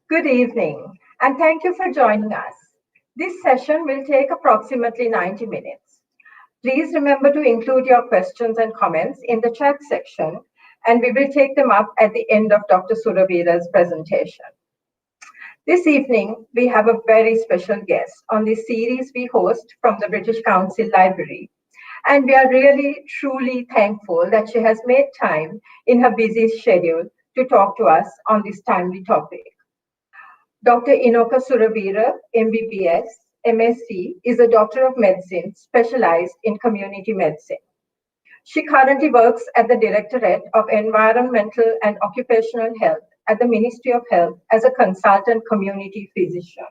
Good evening, and thank you for joining us. This session will take approximately 90 minutes. Please remember to include your questions and comments in the chat section, and we will take them up at the end of Dr. Suraweera's presentation. This evening, we have a very special guest on this series we host from the British Council Library. And we are really, truly thankful that she has made time in her busy schedule to talk to us on this timely topic. Dr. Inoka Suraweera, MBBS, MSc, is a doctor of medicine specialized in community medicine. She currently works at the Directorate of Environmental and Occupational Health at the Ministry of Health as a consultant community physician.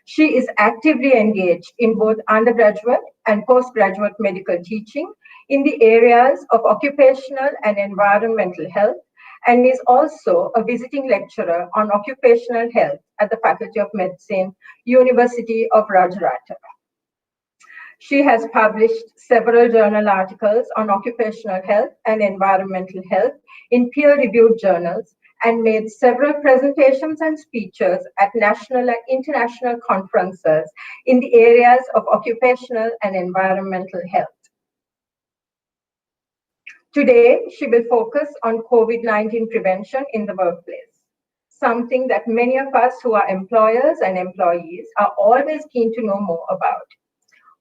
She is actively engaged in both undergraduate and postgraduate medical teaching in the areas of occupational and environmental health, and is also a visiting lecturer on occupational health at the Faculty of Medicine, University of Rajarata. She has published several journal articles on occupational health and environmental health in peer-reviewed journals and made several presentations and speeches at national and international conferences in the areas of occupational and environmental health. Today, she will focus on COVID-19 prevention in the workplace, something that many of us who are employers and employees are always keen to know more about.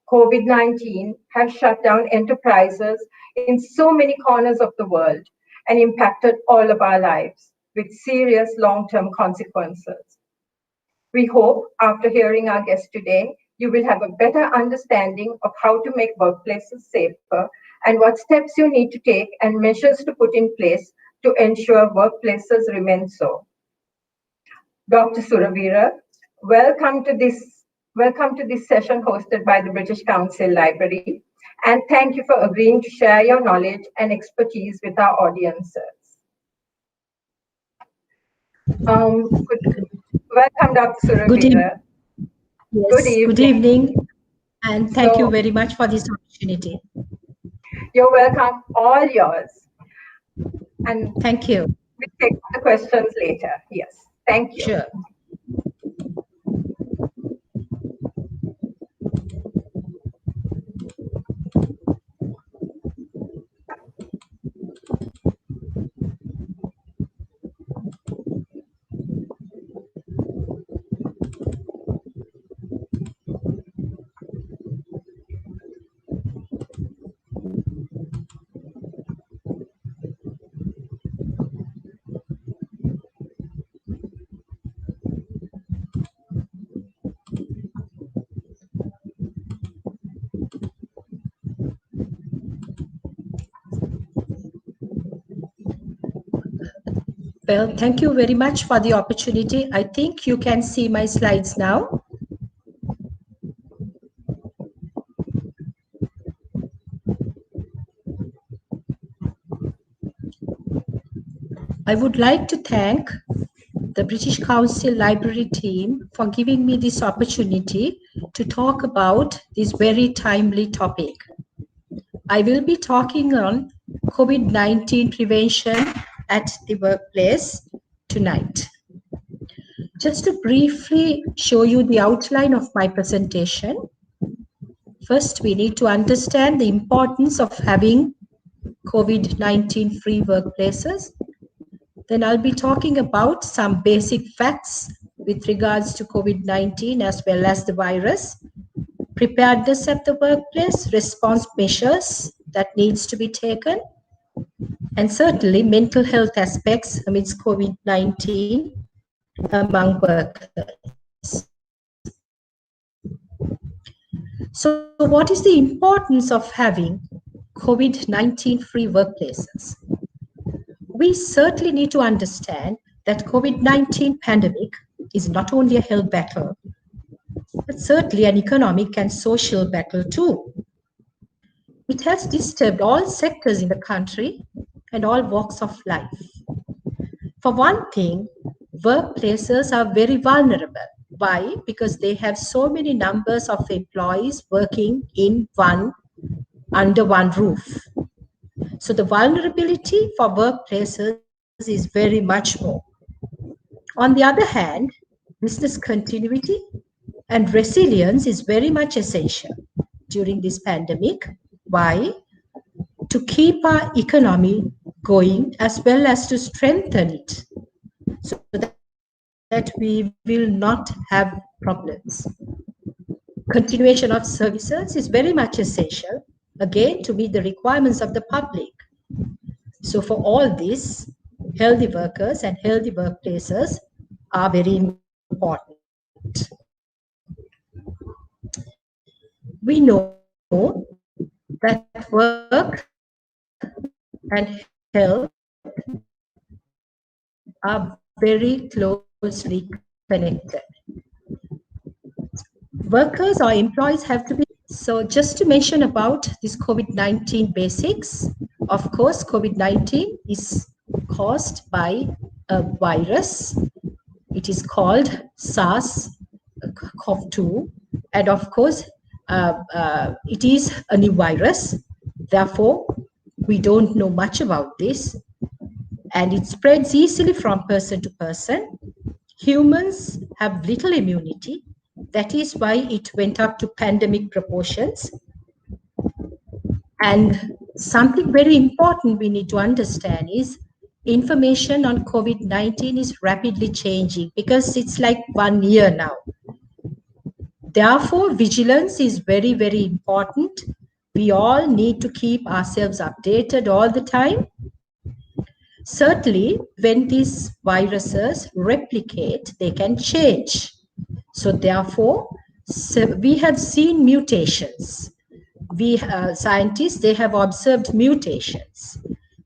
COVID-19 has shut down enterprises in so many corners of the world and impacted all of our lives with serious long-term consequences. We hope after hearing our guest today, you will have a better understanding of how to make workplaces safer and what steps you need to take and measures to put in place to ensure workplaces remain so. Dr. Suraweera, welcome to this session hosted by the British Council Library, and thank you for agreeing to share your knowledge and expertise with our audiences. Welcome, Dr. Suraweera. Good evening, and thank you very much for this opportunity. You're welcome, all yours. And thank you. We'll take the questions later. Yes, thank you. Sure. Well, thank you very much for the opportunity. I think you can see my slides now. I would like to thank the British Council Library team for giving me this opportunity to talk about this very timely topic. I will be talking on COVID-19 prevention at the workplace tonight. Just to briefly show you the outline of my presentation, first we need to understand the importance of having COVID-19 free workplaces. Then I'll be talking about some basic facts with regards to COVID-19 as well as the virus, preparedness at the workplace, response measures that needs to be taken, and certainly mental health aspects amidst COVID-19 among workers. So what is the importance of having COVID-19 free workplaces? We certainly need to understand that COVID-19 pandemic is not only a health battle, but certainly an economic and social battle too. It has disturbed all sectors in the country and all walks of life. For one thing, workplaces are very vulnerable. Why? Because they have so many numbers of employees working under one roof. So the vulnerability for workplaces is very much more. On the other hand, business continuity and resilience is very much essential during this pandemic. Why? To keep our economy going as well as to strengthen it so that we will not have problems. Continuation of services is very much essential, again, to meet the requirements of the public. So for all this, healthy workers and healthy workplaces are very important. We know that work and health are very closely connected. Workers or employees have to be. So just to mention about this COVID-19 basics, of course, COVID-19 is caused by a virus. It is called SARS-CoV-2, and of course, it is a new virus. Therefore, we don't know much about this, and it spreads easily from person to person. Humans have little immunity. That is why it went up to pandemic proportions. And something very important we need to understand is information on COVID-19 is rapidly changing because it's like 1 year now. Therefore, vigilance is very, very important. We all need to keep ourselves updated all the time. Certainly, when these viruses replicate, they can change. So therefore, we have seen mutations. Scientists, they have observed mutations.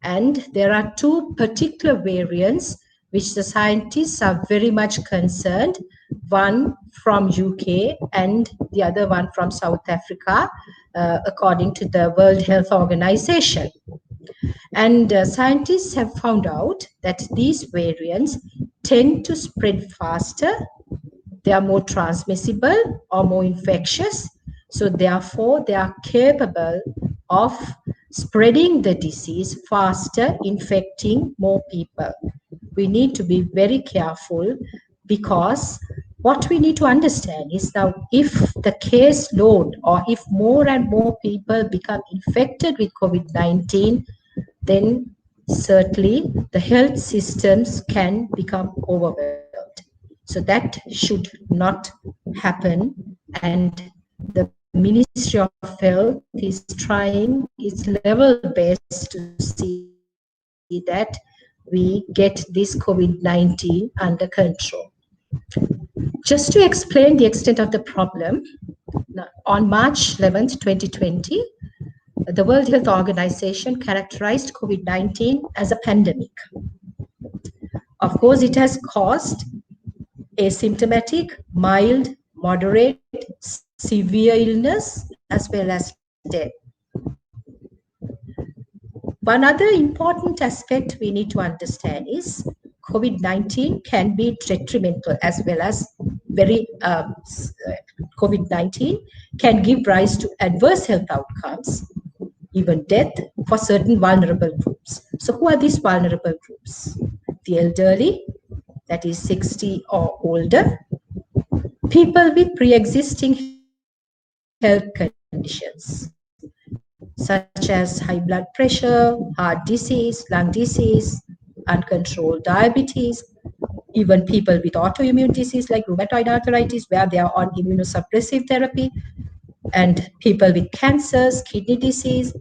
And there are two particular variants which the scientists are very much concerned, one from UK and the other one from South Africa, according to the World Health Organization. And scientists have found out that these variants tend to spread faster, they are more transmissible or more infectious. So therefore, they are capable of spreading the disease faster, infecting more people. We need to be very careful because what we need to understand is now if the case load or if more and more people become infected with COVID-19, then certainly the health systems can become overwhelmed. So that should not happen, and the Ministry of Health is trying its level best to see that we get this COVID-19 under control. Just to explain the extent of the problem, on March 11th, 2020, the World Health Organization characterized COVID-19 as a pandemic. Of course, it has caused asymptomatic, mild, moderate, severe illness, as well as death. One other important aspect we need to understand is COVID-19 can be detrimental as well as COVID-19 can give rise to adverse health outcomes, even death for certain vulnerable groups. So who are these vulnerable groups? The elderly, that is 60 or older, people with pre-existing health conditions, such as high blood pressure, heart disease, lung disease, uncontrolled diabetes, even people with autoimmune disease like rheumatoid arthritis, where they are on immunosuppressive therapy, and people with cancers, kidney disease.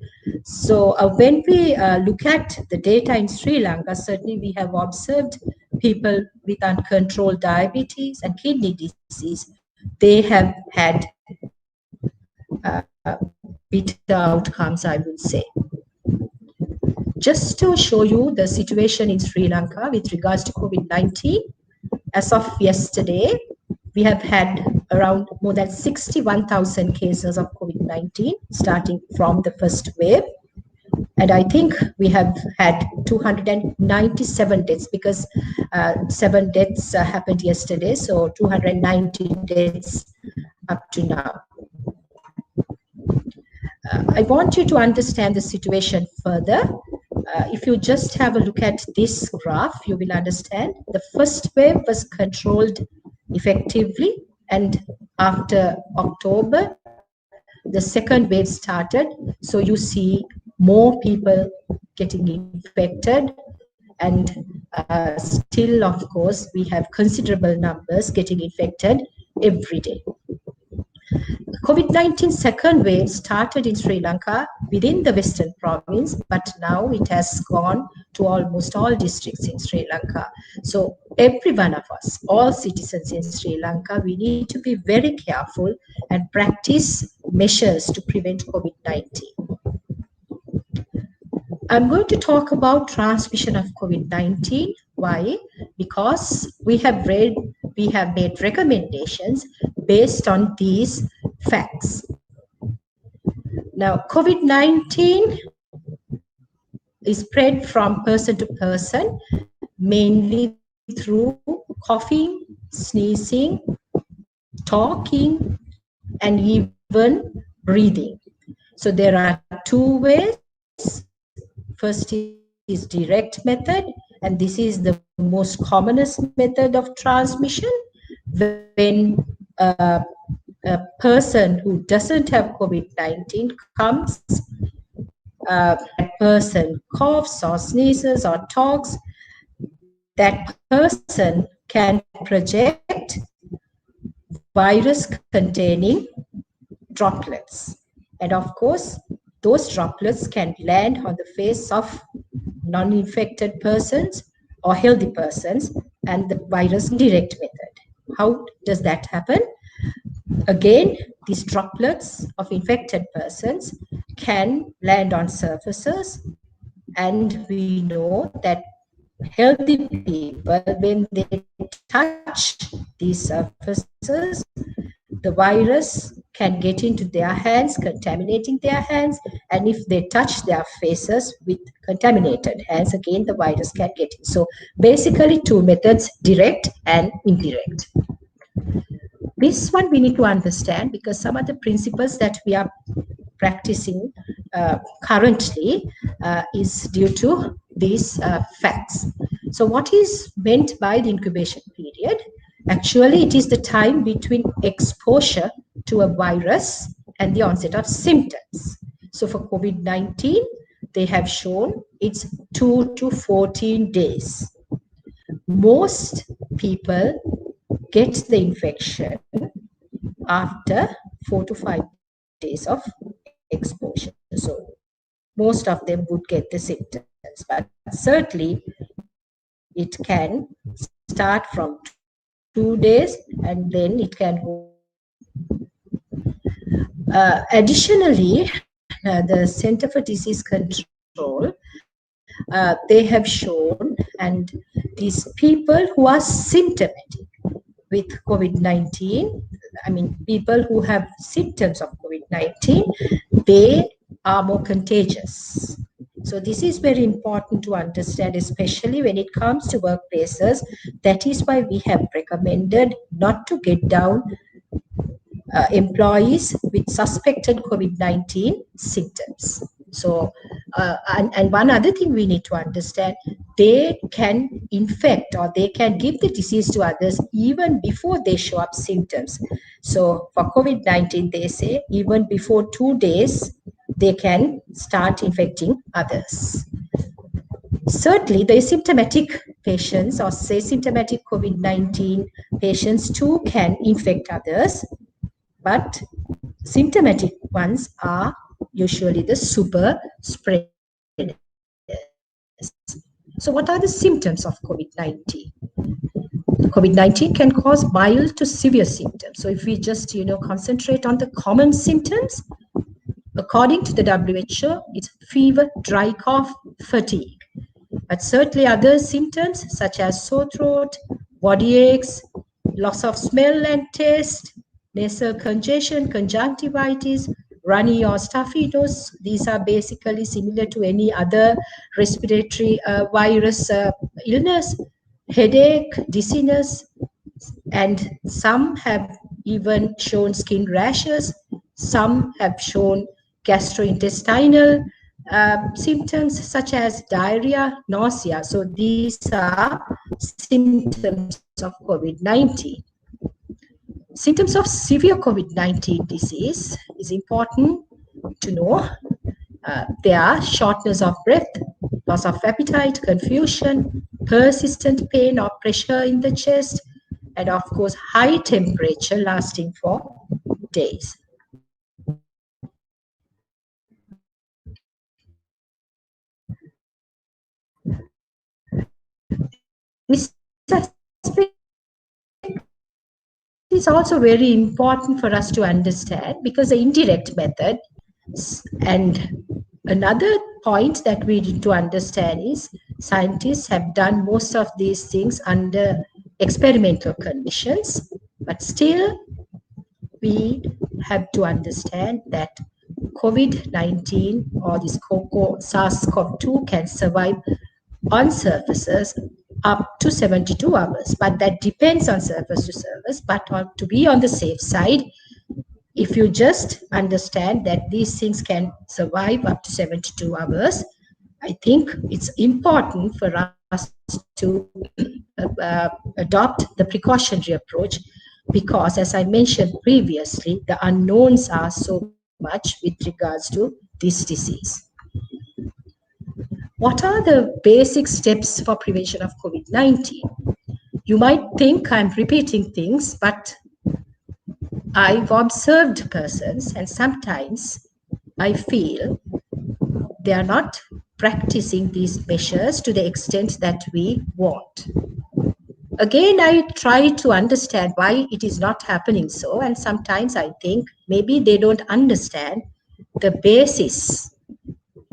So when we look at the data in Sri Lanka, certainly we have observed people with uncontrolled diabetes and kidney disease, they have had better outcomes, I would say. Just to show you the situation in Sri Lanka with regards to COVID-19, as of yesterday, we have had around more than 61,000 cases of COVID-19 starting from the first wave. And I think we have had 297 deaths because 7 deaths happened yesterday. So 290 deaths up to now. I want you to understand the situation further. if you just have a look at this graph, you will understand the first wave was controlled effectively, and after October, the second wave started. So you see more people getting infected, and still, of course, we have considerable numbers getting infected every day. COVID-19 second wave started in Sri Lanka within the Western province, but now it has gone to almost all districts in Sri Lanka. So every one of us, all citizens in Sri Lanka, we need to be very careful and practice measures to prevent COVID-19. I'm going to talk about transmission of COVID-19. Why? Because we have made recommendations based on these facts. Now, COVID-19 is spread from person to person, mainly through coughing, sneezing, talking, and even breathing. So there are two ways. First is direct method, and this is the most commonest method of transmission, when a person who doesn't have COVID-19 comes, and that person coughs or sneezes or talks, that person can project virus containing droplets. And of course, those droplets can land on the face of non-infected persons or healthy persons, and the virus direct method. How does that happen? Again, these droplets of infected persons can land on surfaces, and we know that healthy people, when they touch these surfaces, the virus can get into their hands, contaminating their hands, and if they touch their faces with contaminated hands, again the virus can get in. So basically two methods, direct and indirect. This one we need to understand because some of the principles that we are practicing currently is due to these facts. So what is meant by the incubation period? Actually, it is the time between exposure to a virus and the onset of symptoms. So for COVID-19, they have shown it's 2 to 14 days. Most people get the infection after 4 to 5 days of exposure. So most of them would get the symptoms, but certainly it can start from 2 days and then it can go on for 14 days. Additionally, the Center for Disease Control, they have shown, and these people who are symptomatic with COVID-19, I mean, people who have symptoms of COVID-19, they are more contagious. So this is very important to understand, especially when it comes to workplaces. That is why we have recommended not to get down employees with suspected COVID-19 symptoms. So, and one other thing we need to understand, they can infect or they can give the disease to others even before they show up symptoms. So for COVID-19, they say even before 2 days, they can start infecting others. Certainly, the asymptomatic patients or asymptomatic COVID-19 patients too can infect others, but symptomatic ones are usually the super spreaders. So what are the symptoms of COVID-19? COVID-19 can cause mild to severe symptoms. So if we just, concentrate on the common symptoms, according to the WHO, it's fever, dry cough, fatigue. But certainly other symptoms such as sore throat, body aches, loss of smell and taste, nasal congestion, conjunctivitis, runny or stuffy nose. These are basically similar to any other respiratory virus illness, headache, dizziness, and some have even shown skin rashes. Some have shown gastrointestinal symptoms such as diarrhea, nausea. So these are symptoms of COVID-19. Symptoms of severe COVID-19 disease is important to know. They are shortness of breath, loss of appetite, confusion, persistent pain or pressure in the chest, and of course, high temperature lasting for days. This aspect is also very important for us to understand because the indirect method and another point that we need to understand is scientists have done most of these things under experimental conditions, but still we have to understand that COVID-19 or this SARS-CoV-2 can survive on surfaces up to 72 hours, but that depends on surface to surface. But to be on the safe side, if you just understand that these things can survive up to 72 hours, I think it's important for us to adopt the precautionary approach because, as I mentioned previously, the unknowns are so much with regards to this disease. What are the basic steps for prevention of COVID-19? You might think I'm repeating things, but I've observed persons and sometimes I feel they are not practicing these measures to the extent that we want. Again, I try to understand why it is not happening so, and sometimes I think maybe they don't understand the basis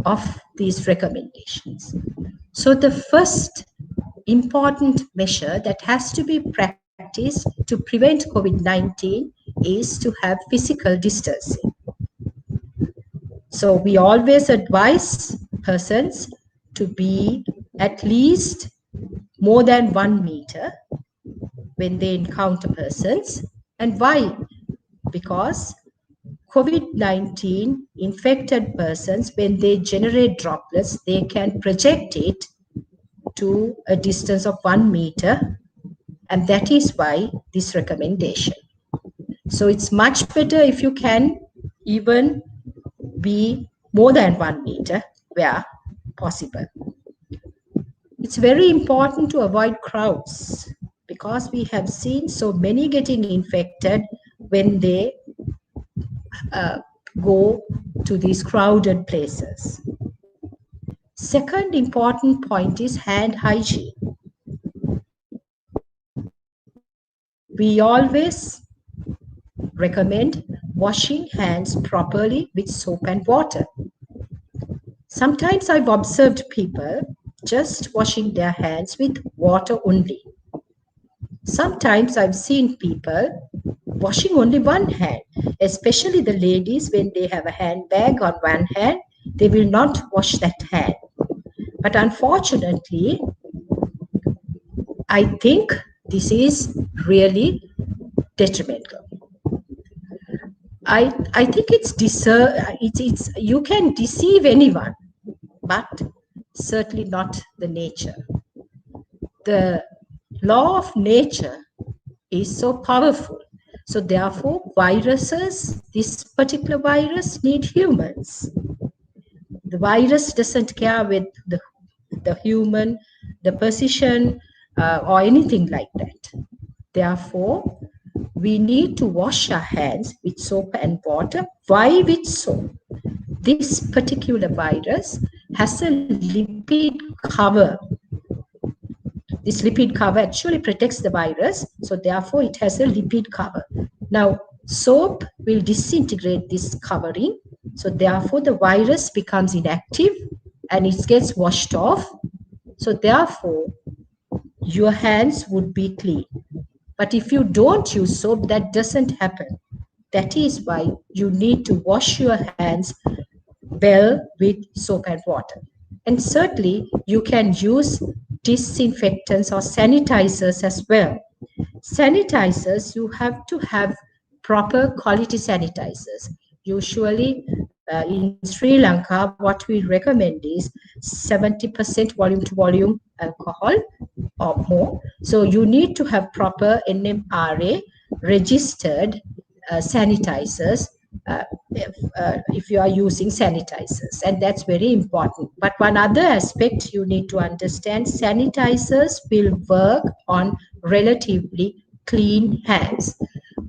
of these recommendations. So the first important measure that has to be practiced to prevent COVID-19 is to have physical distancing. So we always advise persons to be at least more than 1 meter when they encounter persons. And why? Because COVID-19 infected persons, when they generate droplets, they can project it to a distance of 1 meter. And that is why this recommendation. So it's much better if you can even be more than 1 meter where possible. It's very important to avoid crowds because we have seen so many getting infected when they go to these crowded places. Second important point is hand hygiene. We always recommend washing hands properly with soap and water. Sometimes I've observed people just washing their hands with water only. Sometimes I've seen people washing only one hand, especially the ladies when they have a handbag on one hand, they will not wash that hand. But unfortunately, I think this is really detrimental. I think it's you can deceive anyone, but certainly not the nature. The law of nature is so powerful. So therefore, viruses, this particular virus, need humans. The virus doesn't care with the human, the position, or anything like that. Therefore, we need to wash our hands with soap and water. Why with soap? This particular virus has a lipid cover. This lipid cover actually protects the virus, so therefore it has a lipid cover. Now, soap will disintegrate this covering, so therefore the virus becomes inactive and it gets washed off. So therefore, your hands would be clean. But if you don't use soap, that doesn't happen. That is why you need to wash your hands well with soap and water. And certainly, you can use disinfectants or sanitizers as well. Sanitizers, you have to have proper quality sanitizers. Usually, In Sri Lanka, what we recommend is 70% volume to volume alcohol or more. So you need to have proper NMRA registered sanitizers if you are using sanitizers, and that's very important. But one other aspect you need to understand, sanitizers will work on relatively clean hands.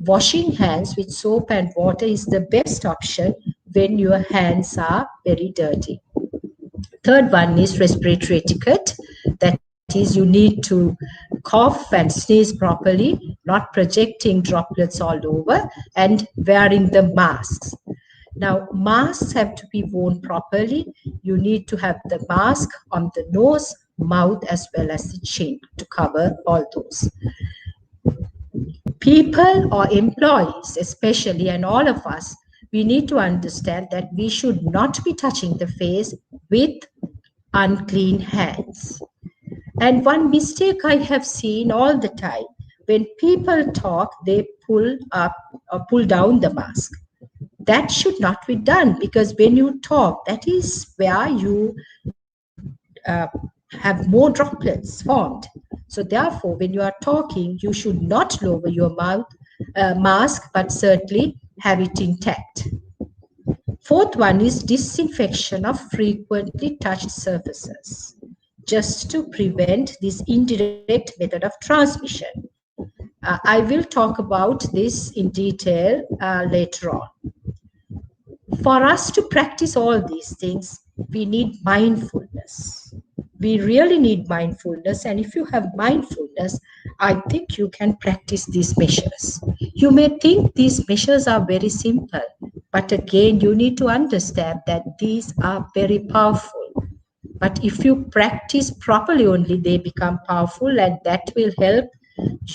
Washing hands with soap and water is the best option when your hands are very dirty. Third one is respiratory etiquette. That is, you need to cough and sneeze properly, not projecting droplets all over, and wearing the masks. Now, masks have to be worn properly. You need to have the mask on the nose, mouth, as well as the chin to cover all those. People or employees, especially, and all of us, we need to understand that we should not be touching the face with unclean hands. And one mistake I have seen all the time, when people talk, they pull up or pull down the mask. That should not be done, because when you talk, that is where you have more droplets formed. So therefore, when you are talking, you should not lower your mouth mask, but certainly have it intact. Fourth one is disinfection of frequently touched surfaces, just to prevent this indirect method of transmission. I will talk about this in detail later on. For us to practice all these things, we need mindfulness. We really need mindfulness. And if you have mindfulness, I think you can practice these measures. You may think these measures are very simple, but again, you need to understand that these are very powerful. But if you practice properly only, they become powerful, and that will help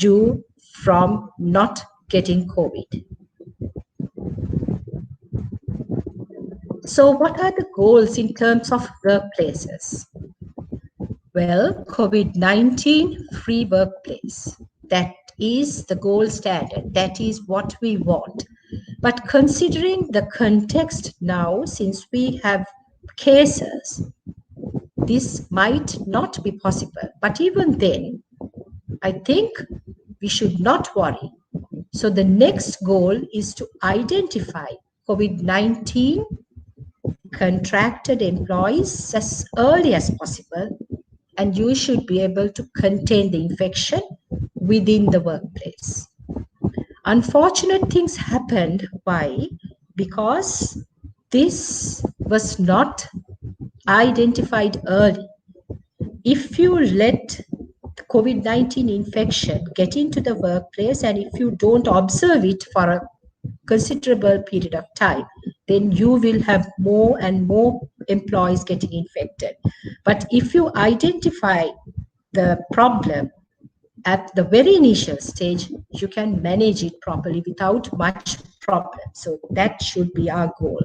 you from not getting COVID. So what are the goals in terms of workplaces? Well, COVID-19 free workplace. That is the gold standard. That is what we want. But considering the context now, since we have cases, this might not be possible. But even then, I think we should not worry. So the next goal is to identify COVID-19 contracted employees as early as possible, and you should be able to contain the infection within the workplace. Unfortunate things happened. Why? Because this was not identified early. If you let COVID-19 infection get into the workplace, and if you don't observe it for a considerable period of time, then you will have more and more employees getting infected. But if you identify the problem at the very initial stage, you can manage it properly without much problem. So that should be our goal.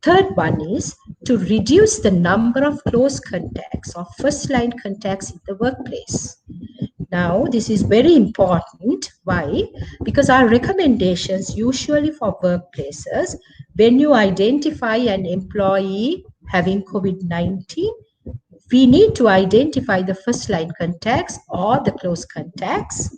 Third one is to reduce the number of close contacts or first line contacts in the workplace. Now, this is very important. Why? Because our recommendations usually for workplaces, when you identify an employee having COVID-19, we need to identify the first line contacts or the close contacts.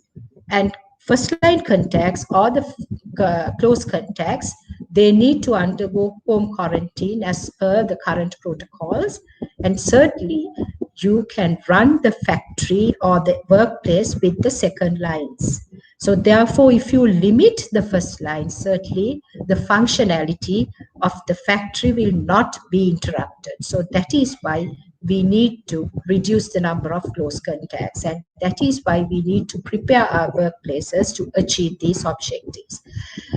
And first line contacts or the close contacts, they need to undergo home quarantine as per the current protocols. And certainly, you can run the factory or the workplace with the second lines. So therefore, if you limit the first line, certainly the functionality of the factory will not be interrupted. So that is why we need to reduce the number of close contacts. And that is why we need to prepare our workplaces to achieve these objectives.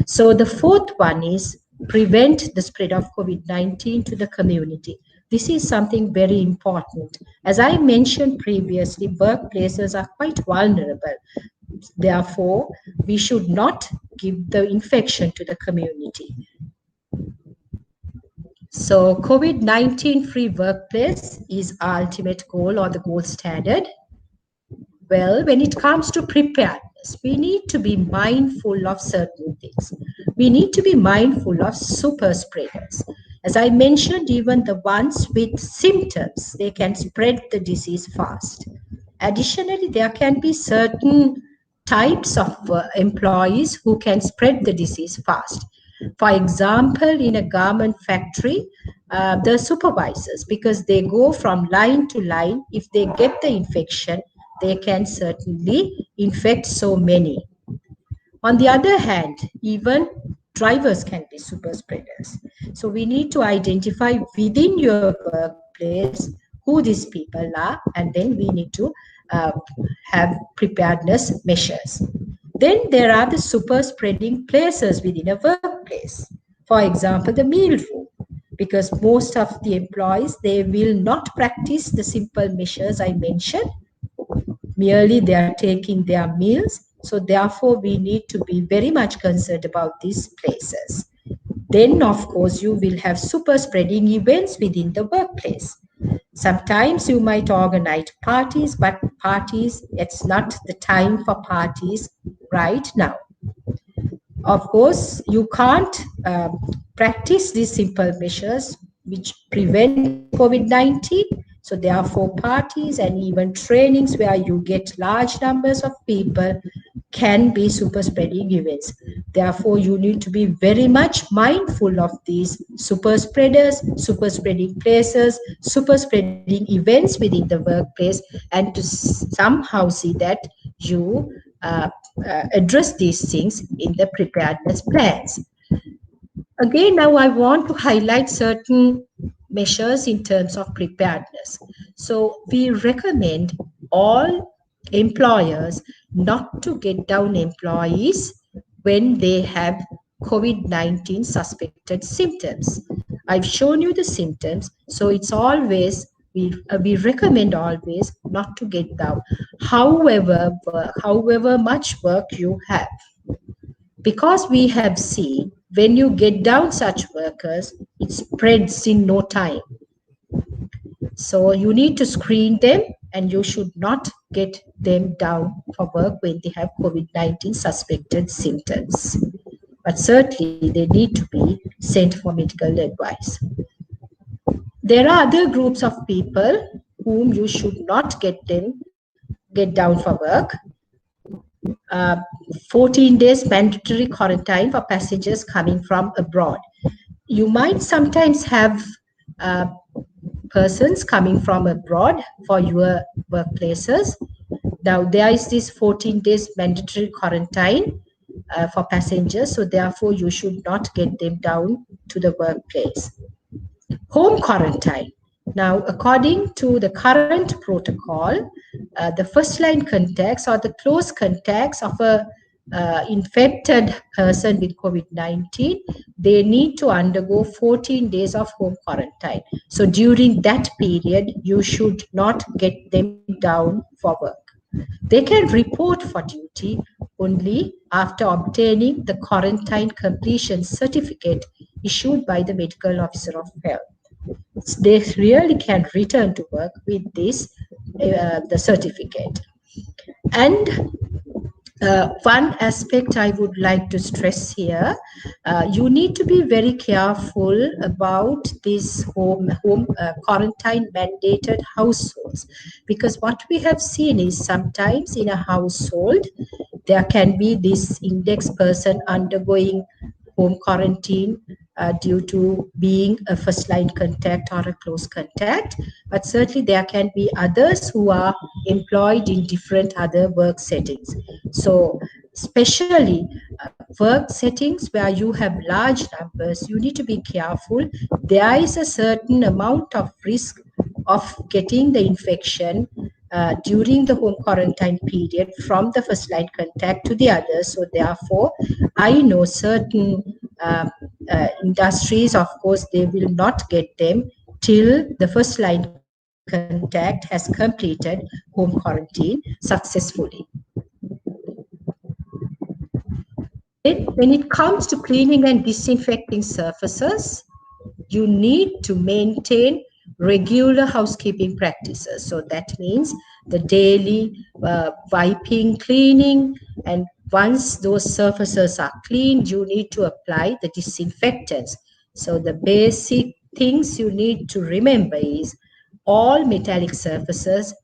So the fourth one is prevent the spread of COVID-19 to the community. This is something very important. As I mentioned previously, workplaces are quite vulnerable. Therefore, we should not give the infection to the community. So COVID-19 free workplace is our ultimate goal or the gold standard. Well, when it comes to preparedness, spreaders, we need to be mindful of certain things. We need to be mindful of super spreaders. As I mentioned, even the ones with symptoms, they can spread the disease fast. Additionally, there can be certain types of employees who can spread the disease fast. For example, in a garment factory, the supervisors, because they go from line to line, if they get the infection, they can certainly infect so many. On the other hand, even drivers can be super spreaders. So we need to identify within your workplace who these people are, and then we need to uh, have preparedness measures. Then there are the super spreading places within a workplace. For example, the meal room, because most of the employees, they will not practice the simple measures I mentioned. Merely they are taking their meals. So therefore, we need to be very much concerned about these places. Then, of course, you will have super spreading events within the workplace. Sometimes you might organize parties, but parties, it's not the time for parties right now. Of course, you can't practice these simple measures which prevent COVID-19. So therefore, parties and even trainings where you get large numbers of people can be super spreading events. Therefore, you need to be very much mindful of these super spreaders, super spreading places, super spreading events within the workplace, and to somehow see that you address these things in the preparedness plans. Again, now I want to highlight certain measures in terms of preparedness. So we recommend all employers not to get down employees when they have COVID-19 suspected symptoms. I've shown you the symptoms, so it's always we recommend always not to get down. However much work you have, because we have seen when you get down such workers, it spreads in no time. So you need to screen them, and you should not get them down for work when they have COVID-19 suspected symptoms. But certainly they need to be sent for medical advice. There are other groups of people whom you should not get down for work. 14 days mandatory quarantine for passengers coming from abroad. You might sometimes have uh, persons coming from abroad for your workplaces. Now, there is this 14 days mandatory quarantine for passengers, so therefore you should not get them down to the workplace. Home quarantine. Now, according to the current protocol, the first line contacts or the close contacts of a infected person with COVID-19, they need to undergo 14 days of home quarantine. So during that period, you should not get them down for work. They can report for duty only after obtaining the quarantine completion certificate issued by the medical officer of health. They really can return to work with this the certificate. And one aspect I would like to stress here, you need to be very careful about these home quarantine mandated households, because what we have seen is sometimes in a household there can be this index person undergoing home quarantine due to being a first line contact or a close contact, but certainly there can be others who are employed in different other work settings. So especially work settings where you have large numbers, you need to be careful. There is a certain amount of risk of getting the infection during the home quarantine period from the first line contact to the others. So therefore, I know certain industries, of course, they will not get them till the first line contact has completed home quarantine successfully. Then, when it comes to cleaning and disinfecting surfaces, you need to maintain regular housekeeping practices. So that means the daily wiping, cleaning, And once those surfaces are cleaned, you need to apply the disinfectants. So the basic things you need to remember is all metallic surfaces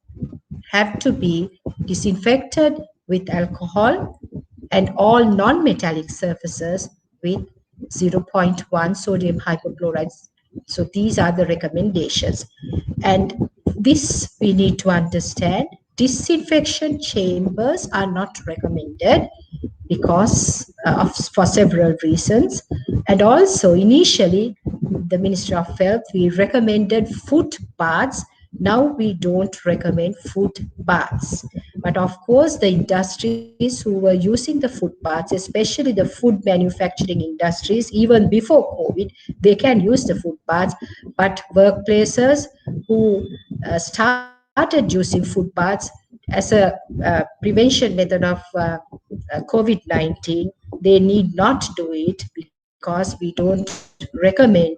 have to be disinfected with alcohol, and all non-metallic surfaces with zero point 0.1 sodium hypochlorite. So these are the recommendations. And this we need to understand. Disinfection chambers are not recommended because for several reasons. And also initially the Ministry of Health, we recommended foot baths. Now we don't recommend foot baths. But of course, the industries who were using the foot baths, especially the food manufacturing industries, even before COVID, they can use the foot baths. But workplaces who started using foot baths as a prevention method of COVID-19, they need not do it because we don't recommend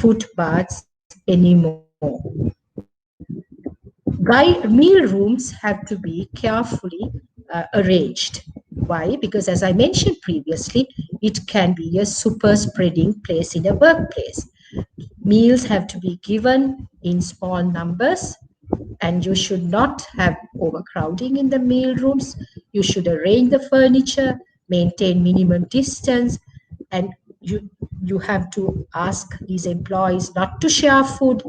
foot baths anymore. Meal rooms have to be carefully arranged. Why? Because as I mentioned previously, it can be a super spreading place in a workplace. Meals have to be given in small numbers, and you should not have overcrowding in the meal rooms. You should arrange the furniture, maintain minimum distance, and you have to ask these employees not to share food.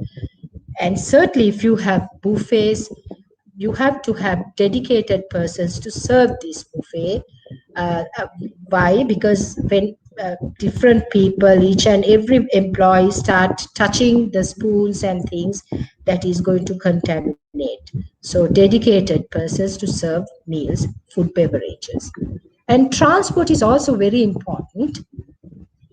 And certainly if you have buffets, you have to have dedicated persons to serve this buffet. Why? Because when different people, each and every employee start touching the spoons and things, that is going to contaminate. So dedicated persons to serve meals, food, beverages. And transport is also very important.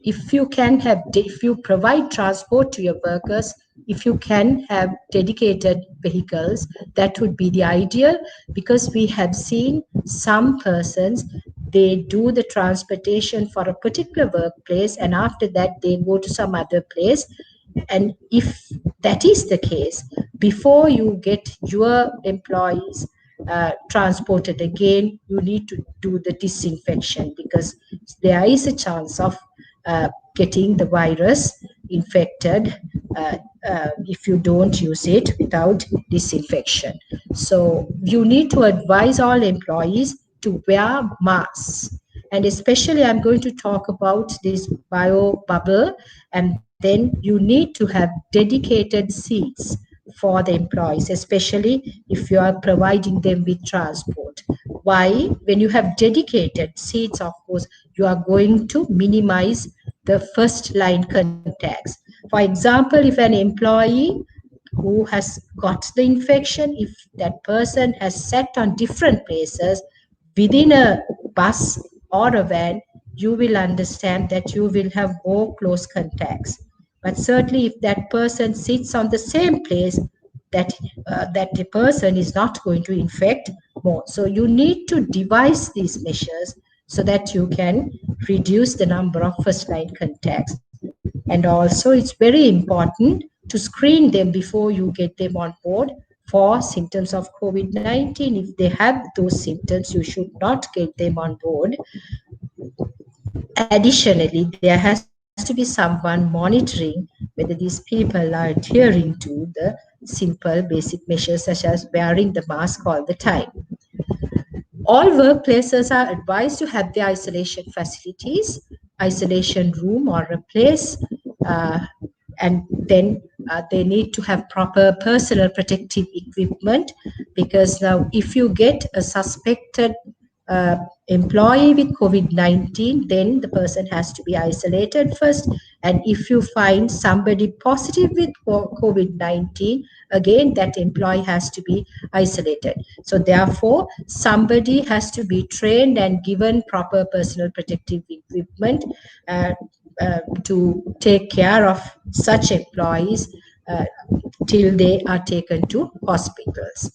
If you provide transport to your workers, if you can have dedicated vehicles, that would be the ideal, because we have seen some persons, they do the transportation for a particular workplace and after that they go to some other place. And if that is the case, before you get your employees transported again, you need to do the disinfection, because there is a chance of getting the virus infected if you don't use it without disinfection. So you need to advise all employees to wear masks. And especially I'm going to talk about this bio bubble, and then you need to have dedicated seats for the employees, especially if you are providing them with transport. Why? When you have dedicated seats, of course, you are going to minimize the first line contacts. For example, if an employee who has got the infection, if that person has sat on different places within a bus or a van, you will understand that you will have more close contacts. But certainly if that person sits on the same place, that the person is not going to infect more. So you need to devise these measures so that you can reduce the number of first line contacts. And also it's very important to screen them before you get them on board for symptoms of COVID-19. If they have those symptoms, you should not get them on board. Additionally, there has to be someone monitoring whether these people are adhering to the simple basic measures such as wearing the mask all the time. All workplaces are advised to have their isolation facilities, isolation room or a place, uh, and then they need to have proper personal protective equipment, because now if you get a suspected employee with COVID-19, then the person has to be isolated first. And if you find somebody positive with COVID-19, again, that employee has to be isolated. So therefore, somebody has to be trained and given proper personal protective equipment to take care of such employees till they are taken to hospitals.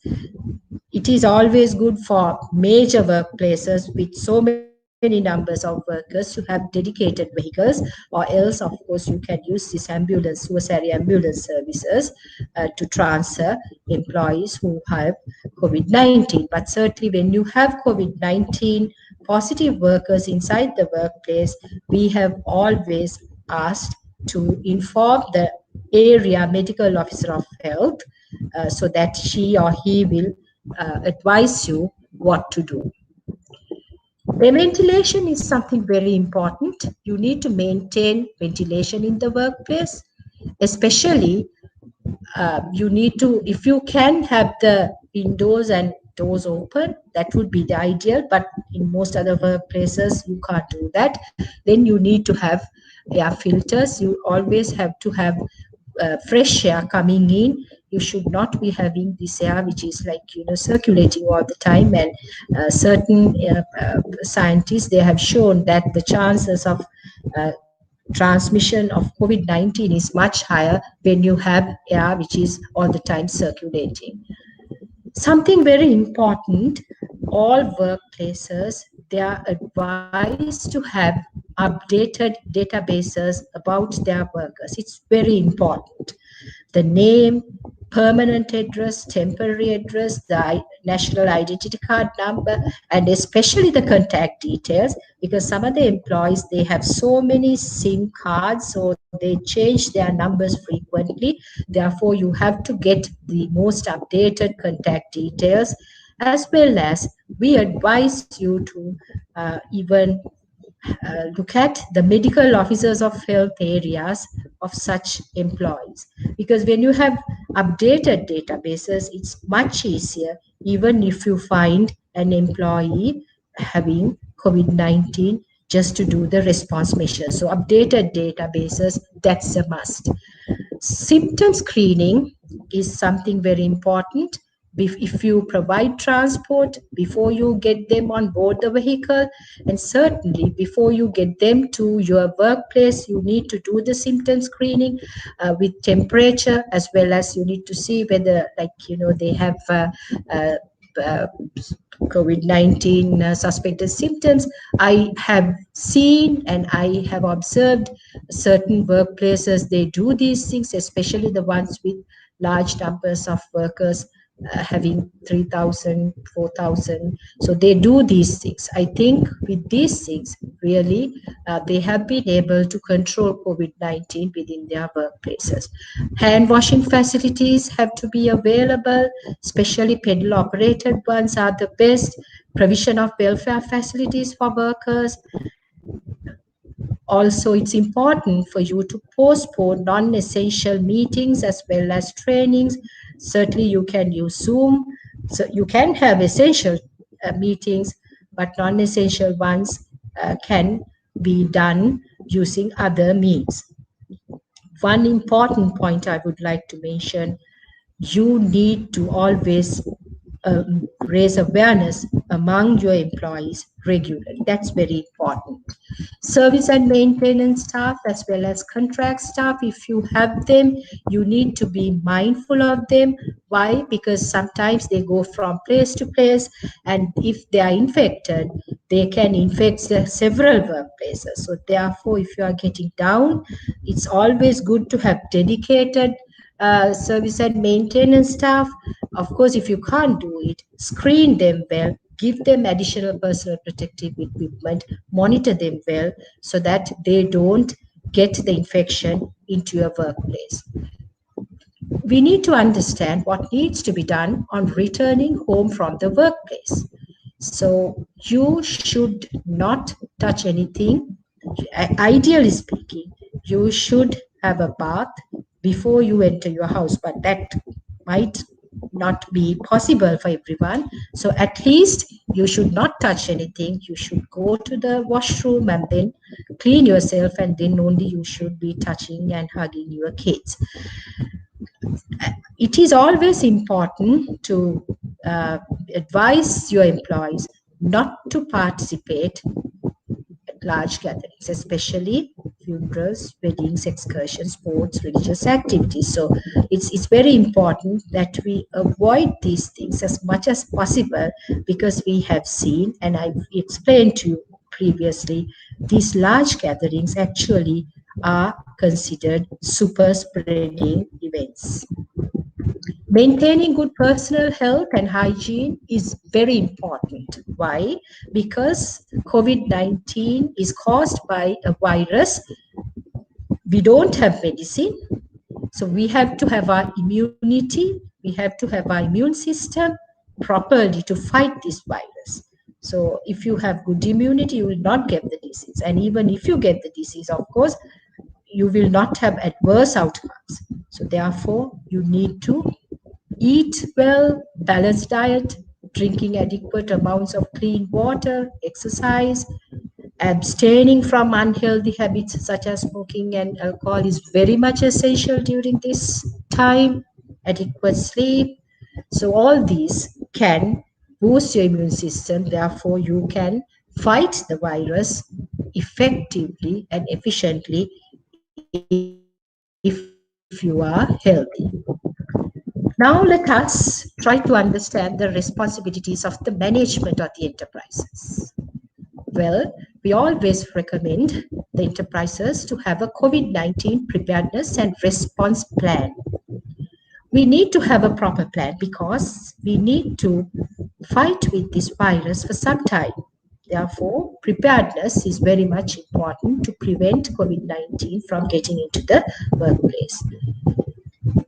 It is always good for major workplaces with so many many numbers of workers to have dedicated vehicles, or else, of course, you can use this ambulance, suicide ambulance services to transfer employees who have COVID-19. But certainly when you have COVID-19 positive workers inside the workplace, we have always asked to inform the area medical officer of health so that she or he will advise you what to do. The ventilation is something very important. You need to maintain ventilation in the workplace, especially you need to, if you can have the windows and doors open, that would be the ideal, but in most other workplaces you can't do that. Then you need to have air filters. You always have to have fresh air coming in. You should not be having this air which is like, circulating all the time. And certain scientists, they have shown that the chances of transmission of COVID-19 is much higher when you have air which is all the time circulating. Something very important, all workplaces, they are advised to have updated databases about their workers. It's very important. The name, permanent address, temporary address, the national identity card number, and especially the contact details, because some of the employees, they have so many SIM cards, so they change their numbers frequently. Therefore, you have to get the most updated contact details, as well as we advise you to even look at the medical officers of health areas of such employees, because when you have updated databases, it's much easier even if you find an employee having COVID-19, just to do the response measures. So updated databases, that's a must. Symptom screening is something very important. If you provide transport, before you get them on board the vehicle, and certainly before you get them to your workplace, you need to do the symptom screening with temperature, as well as you need to see whether, they have COVID-19 suspected symptoms. I have seen and I have observed certain workplaces, they do these things, especially the ones with large numbers of workers having 3,000, 4,000. So they do these things. I think with these things, really, they have been able to control COVID-19 within their workplaces. Hand washing facilities have to be available, especially pedal operated ones are the best. Provision of welfare facilities for workers. Also, it's important for you to postpone non-essential meetings as well as trainings. Certainly, you can use Zoom. So you can have essential meetings, but non-essential ones can be done using other means. One important point I would like to mention, you need to always raise awareness among your employees regularly. That's very important. Service and maintenance staff, as well as contract staff, if you have them, you need to be mindful of them. Why? Because sometimes they go from place to place, and if they are infected, they can infect several workplaces. So therefore, if you are getting down, it's always good to have dedicated service and maintenance staff. Of course, if you can't do it, screen them well, give them additional personal protective equipment, monitor them well so that they don't get the infection into your workplace. We need to understand what needs to be done on returning home from the workplace. So you should not touch anything. Ideally speaking, you should have a bath before you enter your house, but that might not be possible for everyone. So at least you should not touch anything. You should go to the washroom and then clean yourself, and then only you should be touching and hugging your kids. It is always important to advise your employees not to participate at large gatherings, especially funerals, weddings, excursions, sports, religious activities. So it's very important that we avoid these things as much as possible, because we have seen, and I've explained to you previously, these large gatherings actually are considered super spreading events. Maintaining good personal health and hygiene is very important. Why? Because COVID-19 is caused by a virus. We don't have medicine, so we have to have our immunity, we have to have our immune system properly to fight this virus. So if you have good immunity, you will not get the disease. And even if you get the disease, of course, you will not have adverse outcomes. So therefore, you need to eat well, balanced diet, drinking adequate amounts of clean water, exercise, abstaining from unhealthy habits such as smoking and alcohol is very much essential during this time, adequate sleep. So all these can boost your immune system. Therefore, you can fight the virus effectively and efficiently if you are healthy. Now let us try to understand the responsibilities of the management of the enterprises. Well, we always recommend the enterprises to have a COVID-19 preparedness and response plan. We need to have a proper plan because we need to fight with this virus for some time. Therefore, preparedness is very much important to prevent COVID-19 from getting into the workplace.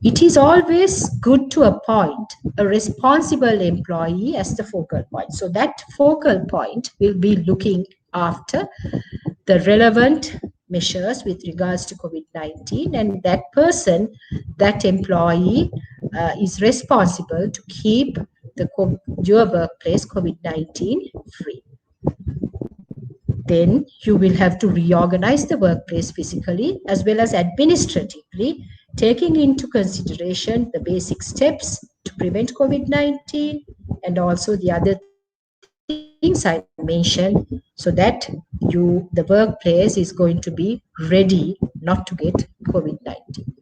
It is always good to appoint a responsible employee as the focal point. So that focal point will be looking after the relevant measures with regards to COVID-19, and that person, that employee is responsible to keep your workplace COVID-19 free. Then you will have to reorganize the workplace physically as well as administratively, taking into consideration the basic steps to prevent COVID-19 and also the other things I mentioned, so that the workplace is going to be ready not to get COVID-19.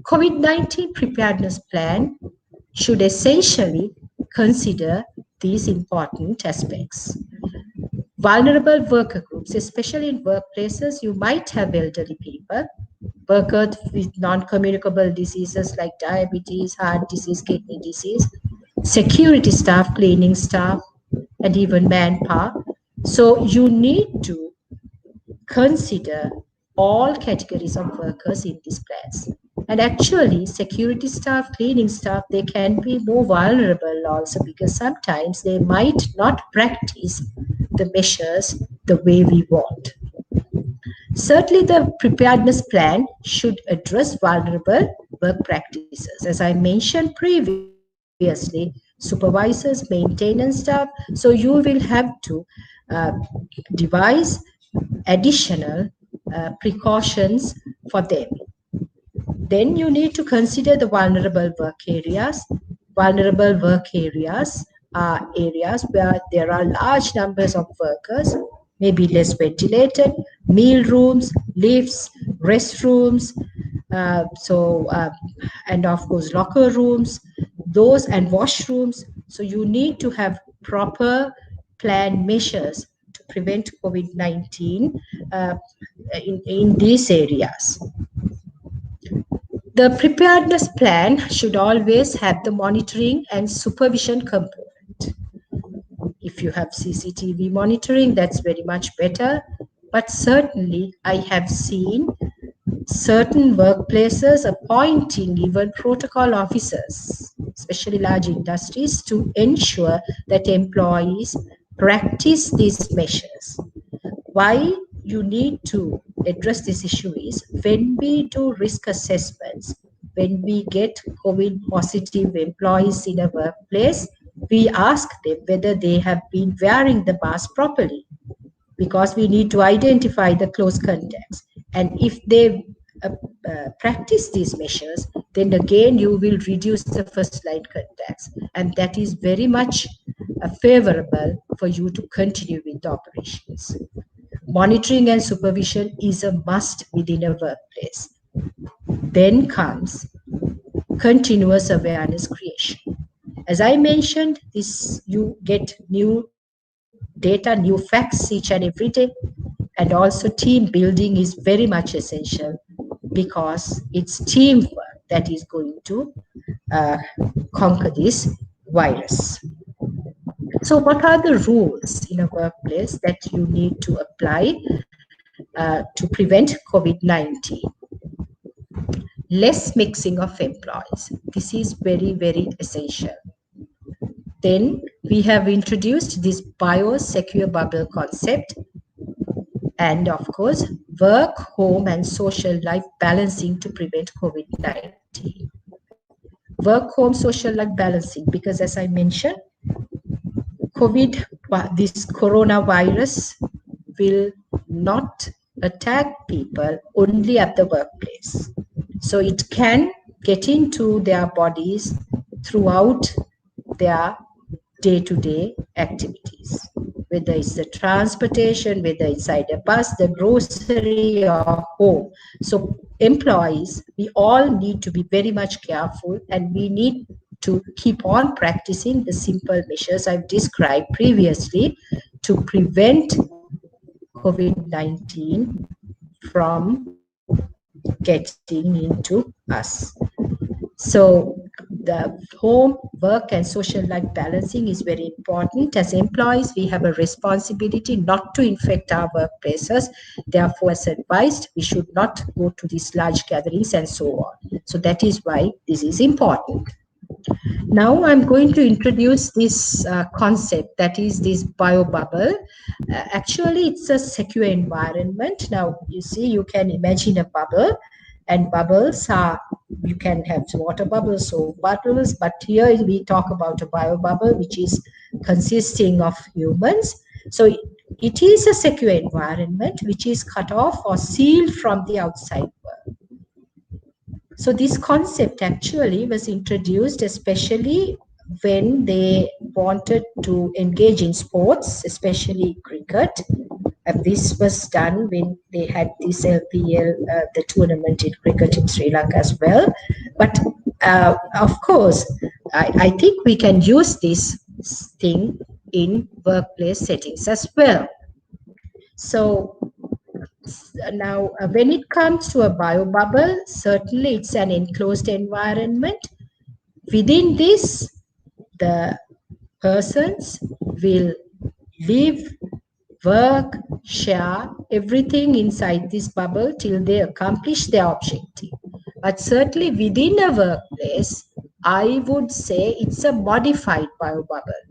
COVID-19 preparedness plan should essentially consider these important aspects. Vulnerable worker groups, especially in workplaces, you might have elderly people, workers with non-communicable diseases like diabetes, heart disease, kidney disease, security staff, cleaning staff, and even manpower. So you need to consider all categories of workers in these plans. And actually, security staff, cleaning staff, they can be more vulnerable also because sometimes they might not practice the measures the way we want. Certainly, the preparedness plan should address vulnerable work practices. As I mentioned previously, supervisors, maintenance staff, so you will have to devise additional precautions for them. Then you need to consider the vulnerable work areas. Vulnerable work areas are areas where there are large numbers of workers, maybe less ventilated, meal rooms, lifts, restrooms, and of course locker rooms, those and washrooms. So you need to have proper plan measures to prevent COVID-19 in these areas. The preparedness plan should always have the monitoring and supervision component. If you have CCTV monitoring, that's very much better. But certainly, I have seen certain workplaces appointing even protocol officers, especially large industries, to ensure that employees practice these measures. Why you need to address this issue is when we do risk assessments, when we get COVID positive employees in a workplace, we ask them whether they have been wearing the mask properly, because we need to identify the close contacts. And if they practice these measures, then again you will reduce the first line contacts, and that is very much favorable for you to continue with the operations. Monitoring and supervision is a must within a workplace. Then comes continuous awareness creation. As I mentioned, you get new data, new facts each and every day. And also team building is very much essential because it's teamwork that is going to uh, conquer this virus. So what are the rules in a workplace that you need to apply to prevent COVID-19? Less mixing of employees. This is very, very essential. Then we have introduced this biosecure bubble concept, and of course, work, home, and social life balancing to prevent COVID-19. Work, home, social life balancing, because as I mentioned, this coronavirus will not attack people only at the workplace. So it can get into their bodies throughout their day-to-day activities, whether it's the transportation, whether it's inside a bus, the grocery or home. So employees, we all need to be very much careful, and we need to keep on practicing the simple measures I've described previously to prevent COVID-19 from getting into us. So the home, work, and social life balancing is very important. As employees, we have a responsibility not to infect our workplaces. Therefore, as advised, we should not go to these large gatherings and so on. So that is why this is important. Now I'm going to introduce this concept, that is this biobubble. Actually, it's a secure environment. Now, you see, you can imagine a bubble, and bubbles are, you can have water bubbles or bubbles, but here we talk about a biobubble, which is consisting of humans. So it is a secure environment which is cut off or sealed from the outside world. So this concept actually was introduced especially when they wanted to engage in sports, especially cricket. And this was done when they had this LPL, the tournament in cricket in Sri Lanka as well. But of course, I think we can use this thing in workplace settings as well. So now, when it comes to a biobubble, certainly it's an enclosed environment. Within this, the persons will live, work, share everything inside this bubble till they accomplish their objective. But certainly within a workplace, I would say it's a modified biobubble.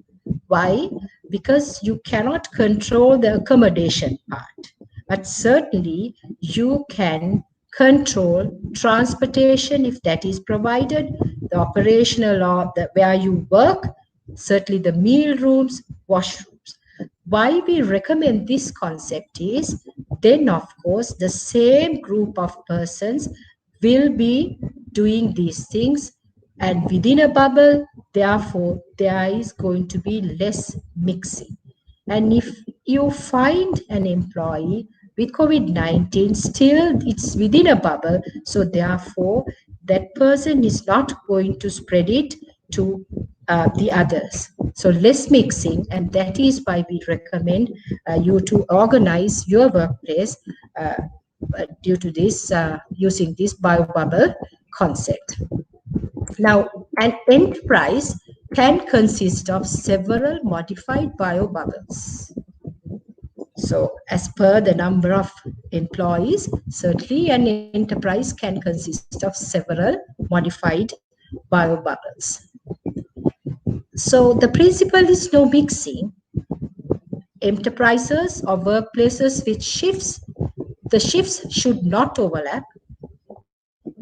Why? Because you cannot control the accommodation part. But certainly you can control transportation if that is provided, the operational or where you work, certainly the meal rooms, washrooms. Why we recommend this concept is then of course the same group of persons will be doing these things, and within a bubble, therefore there is going to be less mixing. And if you find an employee with COVID-19, still it's within a bubble, so therefore that person is not going to spread it to the others. So less mixing, and that is why we recommend you to organize your workplace due to this, using this biobubble concept. Now, an enterprise can consist of several modified biobubbles. So as per the number of employees, certainly an enterprise can consist of several modified biobubbles. So the principle is no mixing. Enterprises or workplaces with shifts, the shifts should not overlap.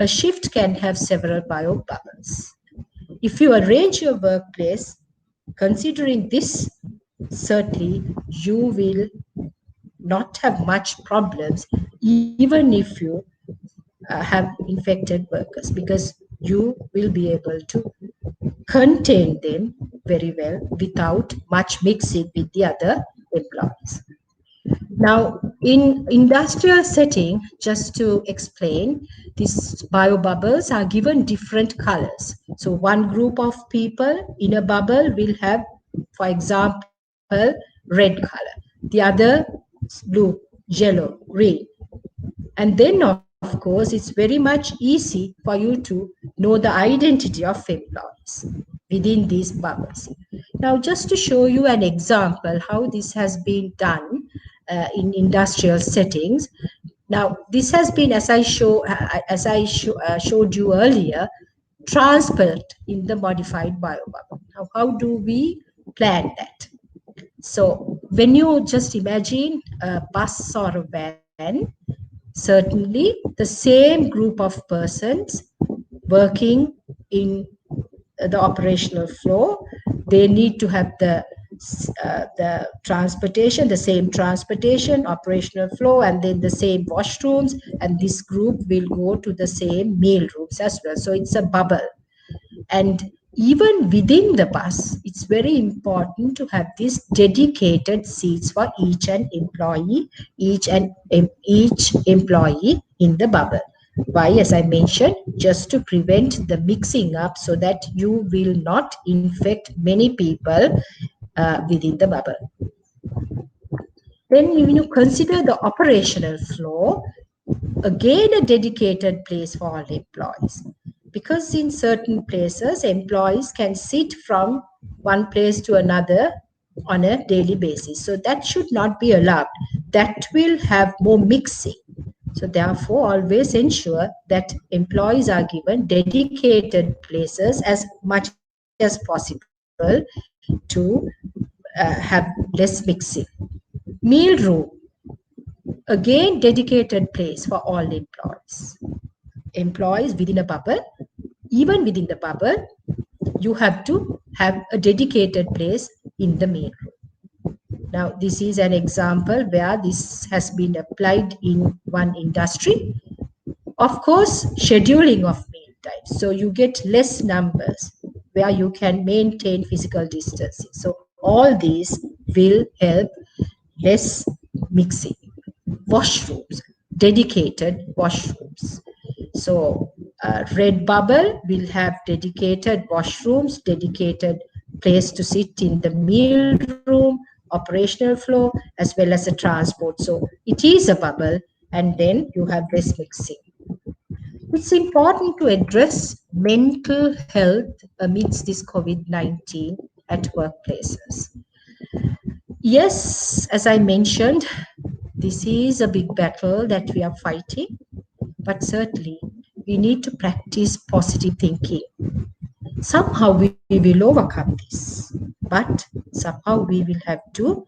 A shift can have several biobubbles. If you arrange your workplace considering this, certainly you will not have much problems, even if you have infected workers, because you will be able to contain them very well without much mixing with the other employees. Now, in industrial setting, just to explain, these biobubbles are given different colors. So one group of people in a bubble will have, for example, red color, the other blue, yellow, green. And then, of course, it's very much easy for you to know the identity of employees within these bubbles. Now, just to show you an example how this has been done in industrial settings. Now, this has been, showed you earlier, transparent in the modified biobubble. Now, how do we plan that? So, when you just imagine a bus or a van, certainly the same group of persons working in the operational flow, they need to have the transportation, the same transportation, operational flow, and then the same washrooms, and this group will go to the same meal rooms as well. So it's a bubble. And even within the bus, it's very important to have these dedicated seats for each and employee, each employee in the bubble. Why? As I mentioned, just to prevent the mixing up so that you will not infect many people within the bubble. Then when you consider the operational flow, again a dedicated place for all employees, because in certain places employees can sit from one place to another on a daily basis, so that should not be allowed. That will have more mixing. So therefore always ensure that employees are given dedicated places as much as possible to have less mixing. Meal room, again dedicated place for all employees within a bubble. Even within the bubble, you have to have a dedicated place in the meal room. Now this is an example where this has been applied in one industry. Of course, scheduling of meal times, so you get less numbers where you can maintain physical distancing. So all these will help less mixing. Washrooms, dedicated washrooms. So red bubble will have dedicated washrooms, dedicated place to sit in the meal room, operational flow, as well as a transport. So it is a bubble, and then you have less mixing. It's important to address mental health amidst this COVID-19 at workplaces. Yes, as I mentioned, this is a big battle that we are fighting, but certainly we need to practice positive thinking. Somehow we will overcome this, but somehow we will have to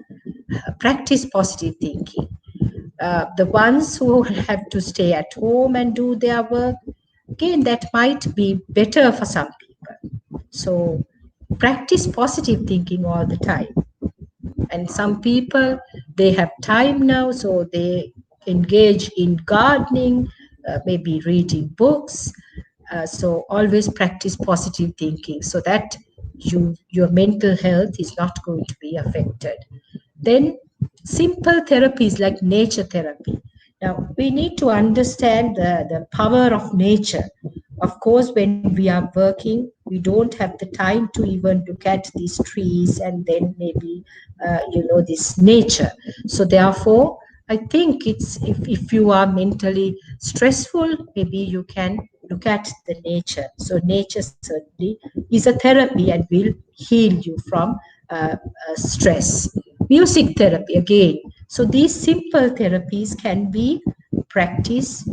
practice positive thinking. The ones who have to stay at home and do their work, again, that might be better for some people. So practice positive thinking all the time. And some people, they have time now, so they engage in gardening, maybe reading books. So always practice positive thinking so that your mental health is not going to be affected. Then simple therapies like nature therapy. Now we need to understand the power of nature. Of course, when we are working, we don't have the time to even look at these trees and then maybe this nature. So therefore, I think it's if you are mentally stressful, maybe you can look at the nature. So nature certainly is a therapy and will heal you from stress. Music therapy again. So these simple therapies can be practiced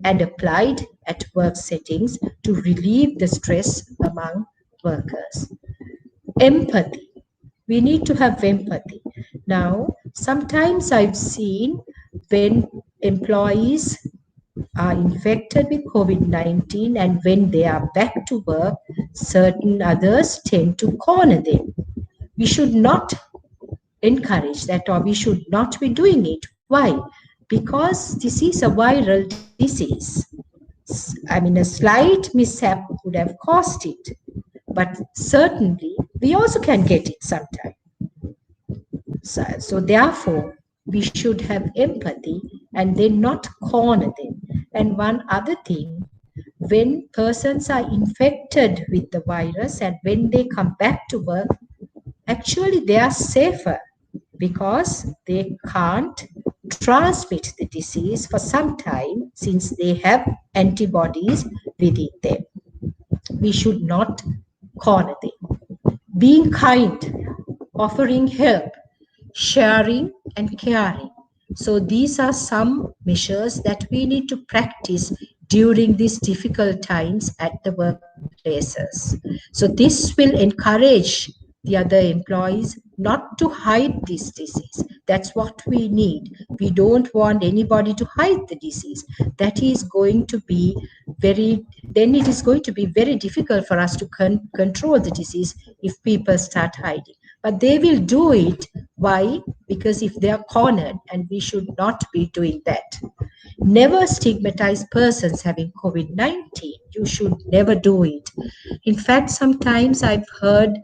and applied at work settings to relieve the stress among workers. Empathy. We need to have empathy. Now, sometimes I've seen when employees are infected with COVID-19 and when they are back to work, certain others tend to corner them. We should not encourage that, or we should not be doing it. Why? Because this is a viral disease. I mean, a slight mishap could have caused it, but certainly we also can get it sometime. So therefore, we should have empathy and then not corner them. And one other thing, when persons are infected with the virus and when they come back to work, actually they are safer because they can't transmit the disease for some time since they have antibodies within them. We should not corner them. Being kind, offering help, sharing, and caring. So, these are some measures that we need to practice during these difficult times at the workplaces. So, this will encourage the other employees not to hide this disease. That's what we need. We don't want anybody to hide the disease. That is going to be then it is going to be very difficult for us to control the disease if people start hiding. But they will do it. Why? Because if they are cornered, and we should not be doing that. Never stigmatize persons having COVID-19. You should never do it. In fact, sometimes I've heard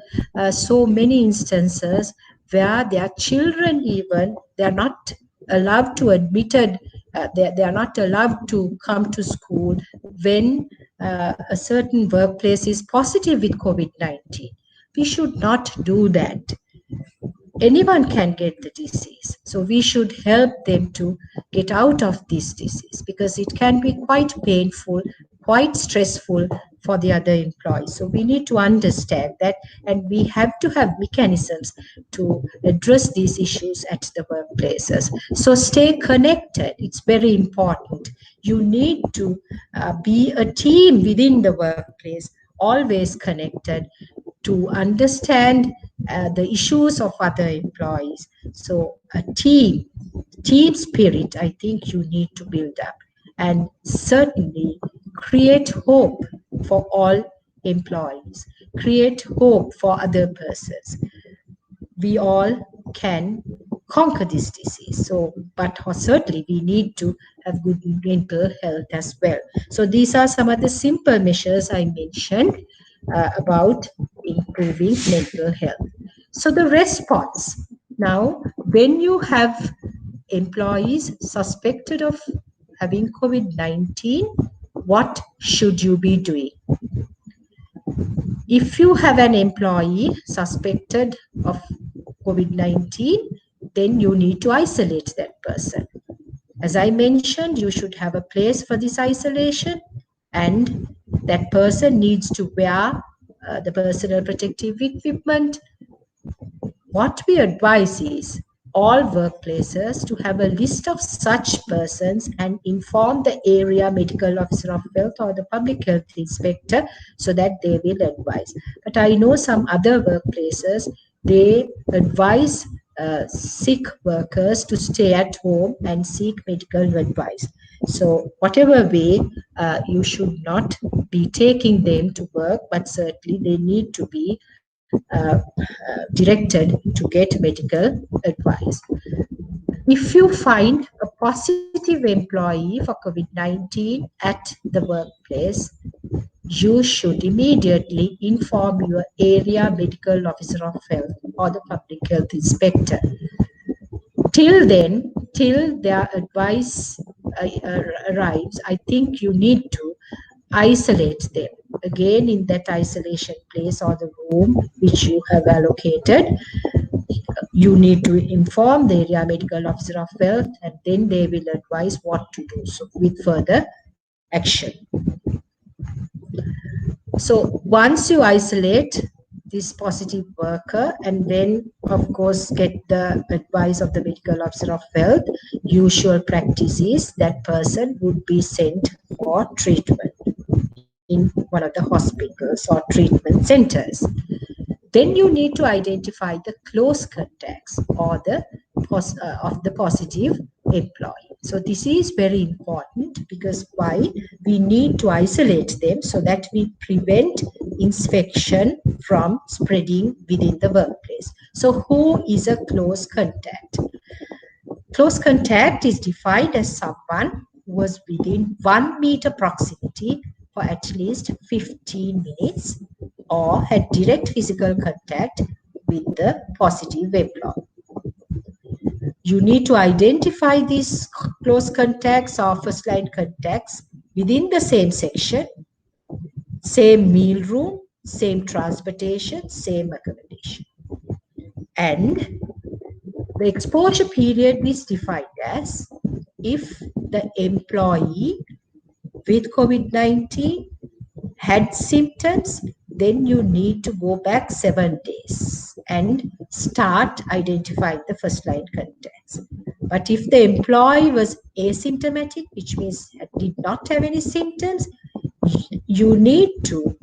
so many instances where their children even, they are not allowed to admitted, they are not allowed to come to school when a certain workplace is positive with COVID-19. We should not do that. Anyone can get the disease. So we should help them to get out of this disease because it can be quite painful, quite stressful for the other employees. So we need to understand that, and we have to have mechanisms to address these issues at the workplaces. So stay connected. It's very important. You need to be a team within the workplace, always connected, to understand the issues of other employees. So a team spirit, I think you need to build up, and certainly create hope for all employees, create hope for other persons. We all can conquer this disease. So, but certainly we need to have good mental health as well. So these are some of the simple measures I mentioned about improving mental health. So the response. Now, when you have employees suspected of having COVID-19, what should you be doing? If you have an employee suspected of COVID-19, then you need to isolate that person. As I mentioned, you should have a place for this isolation, and that person needs to wear the personal protective equipment. What we advise is all workplaces to have a list of such persons and inform the area medical officer of health or the public health inspector so that they will advise. But I know some other workplaces, they advise sick workers to stay at home and seek medical advice. So whatever way, you should not be taking them to work, but certainly they need to be directed to get medical advice. If you find a positive employee for COVID-19 at the workplace, you should immediately inform your area medical officer of health or the public health inspector. Till then, till their advice arrives, I think you need to isolate them. Again, in that isolation place or the room which you have allocated, you need to inform the area medical officer of health, and then they will advise what to do with further action. So once you isolate this positive worker and then of course get the advice of the medical officer of health, usual practice is that person would be sent for treatment in one of the hospitals or treatment centers. Then you need to identify the close contacts or of the positive employee. So this is very important because why? We need to isolate them so that we prevent infection from spreading within the workplace. So who is a close contact? Close contact is defined as someone who was within 1 meter proximity for at least 15 minutes or had direct physical contact with the positive employee. You need to identify these close contacts or first line contacts within the same section, same meal room, same transportation, same accommodation. And The exposure period is defined as if the employee with COVID-19 had symptoms, then you need to go back 7 days and start identifying the first line contacts. But if the employee was asymptomatic, which means did not have any symptoms, you need to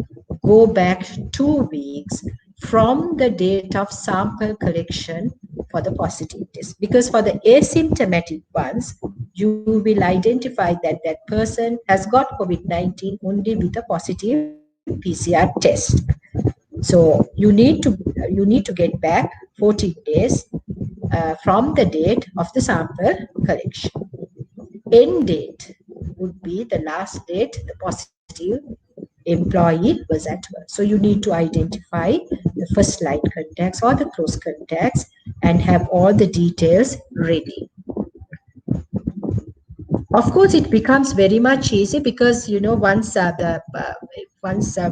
go back 2 weeks from the date of sample collection for the positive test. Because for the asymptomatic ones, you will identify that that person has got COVID-19 only with a positive PCR test. So you need to get back 14 days from the date of the sample collection. End date would be the last date the positive employee was at work. So you need to identify the first line contacts or the close contacts and have all the details ready. Of course, it becomes very much easy because once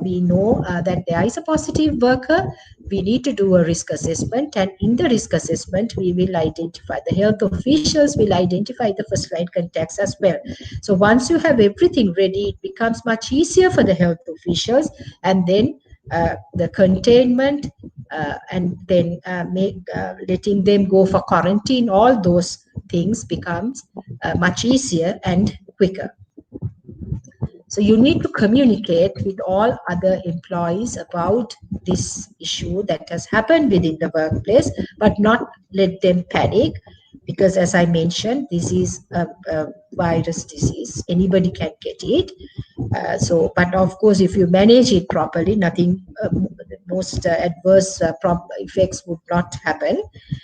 we know that there is a positive worker, we need to do a risk assessment, and in the risk assessment, we will identify the health officials will identify the first line contacts as well. So once you have everything ready, it becomes much easier for the health officials, and then the containment and then letting them go for quarantine, all those things becomes much easier and quicker. So you need to communicate with all other employees about this issue that has happened within the workplace, but not let them panic, because as I mentioned, this is a virus disease. Anybody can get it. But of course, if you manage it properly, nothing, most adverse effects would not happen.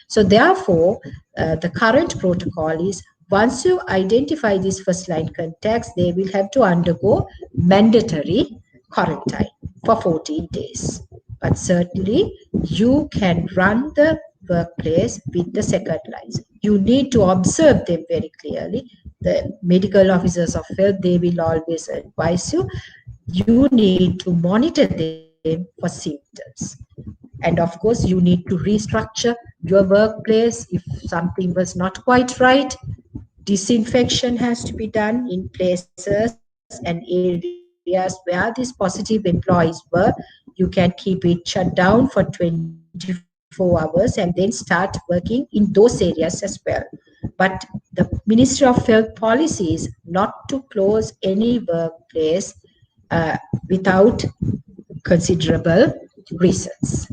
So therefore, the current protocol is once you identify these first line contacts, they will have to undergo mandatory quarantine for 14 days. But certainly, you can run the workplace with the second lines. You need to observe them very clearly. The medical officers of health, they will always advise you. You need to monitor them for symptoms. And of course, you need to restructure your workplace if something was not quite right. Disinfection has to be done in places and areas where these positive employees were. You can keep it shut down for 24 hours and then start working in those areas as well. But the Ministry of Health policy is not to close any workplace without considerable reasons.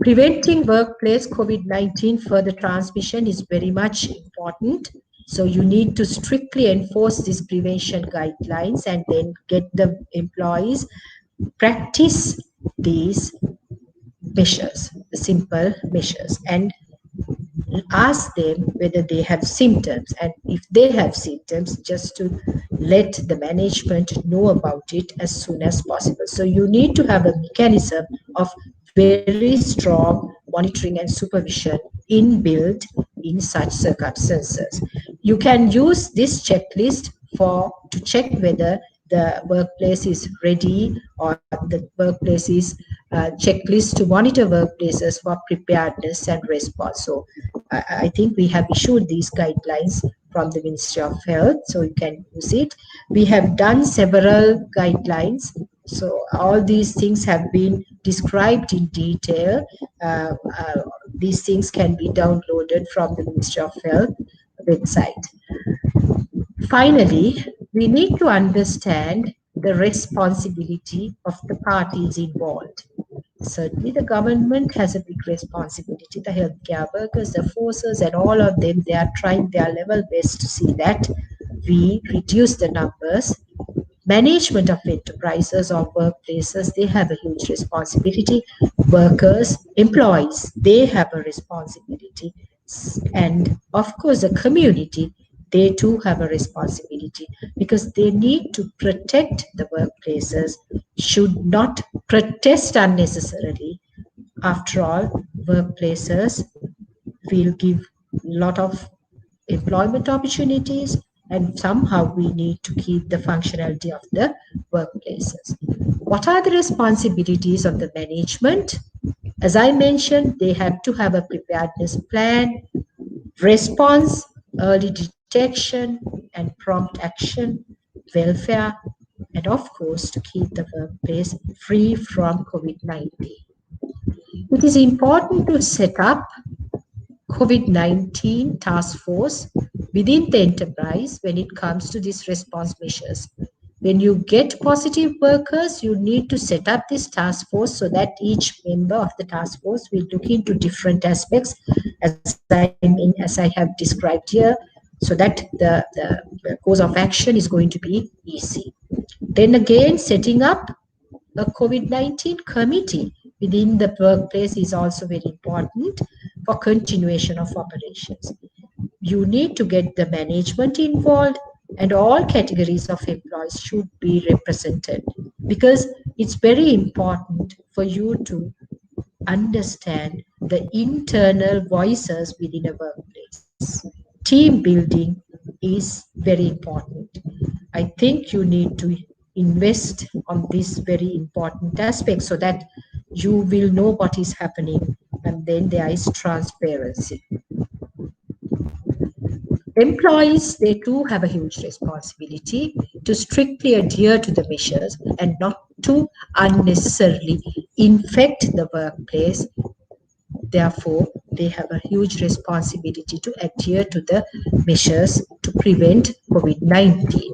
Preventing workplace COVID-19 further transmission is very much important. So you need to strictly enforce these prevention guidelines and then get the employees practice these measures, the simple measures, and ask them whether they have symptoms, and if they have symptoms, just to let the management know about it as soon as possible. So you need to have a mechanism of very strong monitoring and supervision inbuilt in such circumstances. You can use this checklist to check whether the workplace is ready, or the workplace is checklist to monitor workplaces for preparedness and response. So I think we have issued these guidelines from the Ministry of Health, so you can use it. We have done several guidelines. So all these things have been described in detail. These things can be downloaded from the Ministry of Health website. Finally, we need to understand the responsibility of the parties involved. Certainly, the government has a big responsibility. The healthcare workers, the forces, and all of them, they are trying their level best to see that we reduce the numbers. Management of enterprises or workplaces, they have a huge responsibility. Workers, employees, they have a responsibility. And of course, the community, they too have a responsibility, because they need to protect the workplaces, should not protest unnecessarily. After all, workplaces will give a lot of employment opportunities, and somehow we need to keep the functionality of the workplaces. What are the responsibilities of the management? As I mentioned, they have to have a preparedness plan, response, early detection, and prompt action, welfare, and of course, to keep the workplace free from COVID-19. It is important to set up COVID-19 task force within the enterprise when it comes to these response measures. When you get positive workers, you need to set up this task force so that each member of the task force will look into different aspects, as I have described here, so that the course of action is going to be easy. Then again, setting up a COVID-19 committee within the workplace is also very important for continuation of operations. You need to get the management involved, and all categories of employees should be represented, because it's very important for you to understand the internal voices within a workplace. Team building is very important. I think you need to invest on this very important aspect so that you will know what is happening, and then there is transparency. Employees, they too have a huge responsibility to strictly adhere to the measures and not to unnecessarily infect the workplace. Therefore, they have a huge responsibility to adhere to the measures to prevent COVID-19.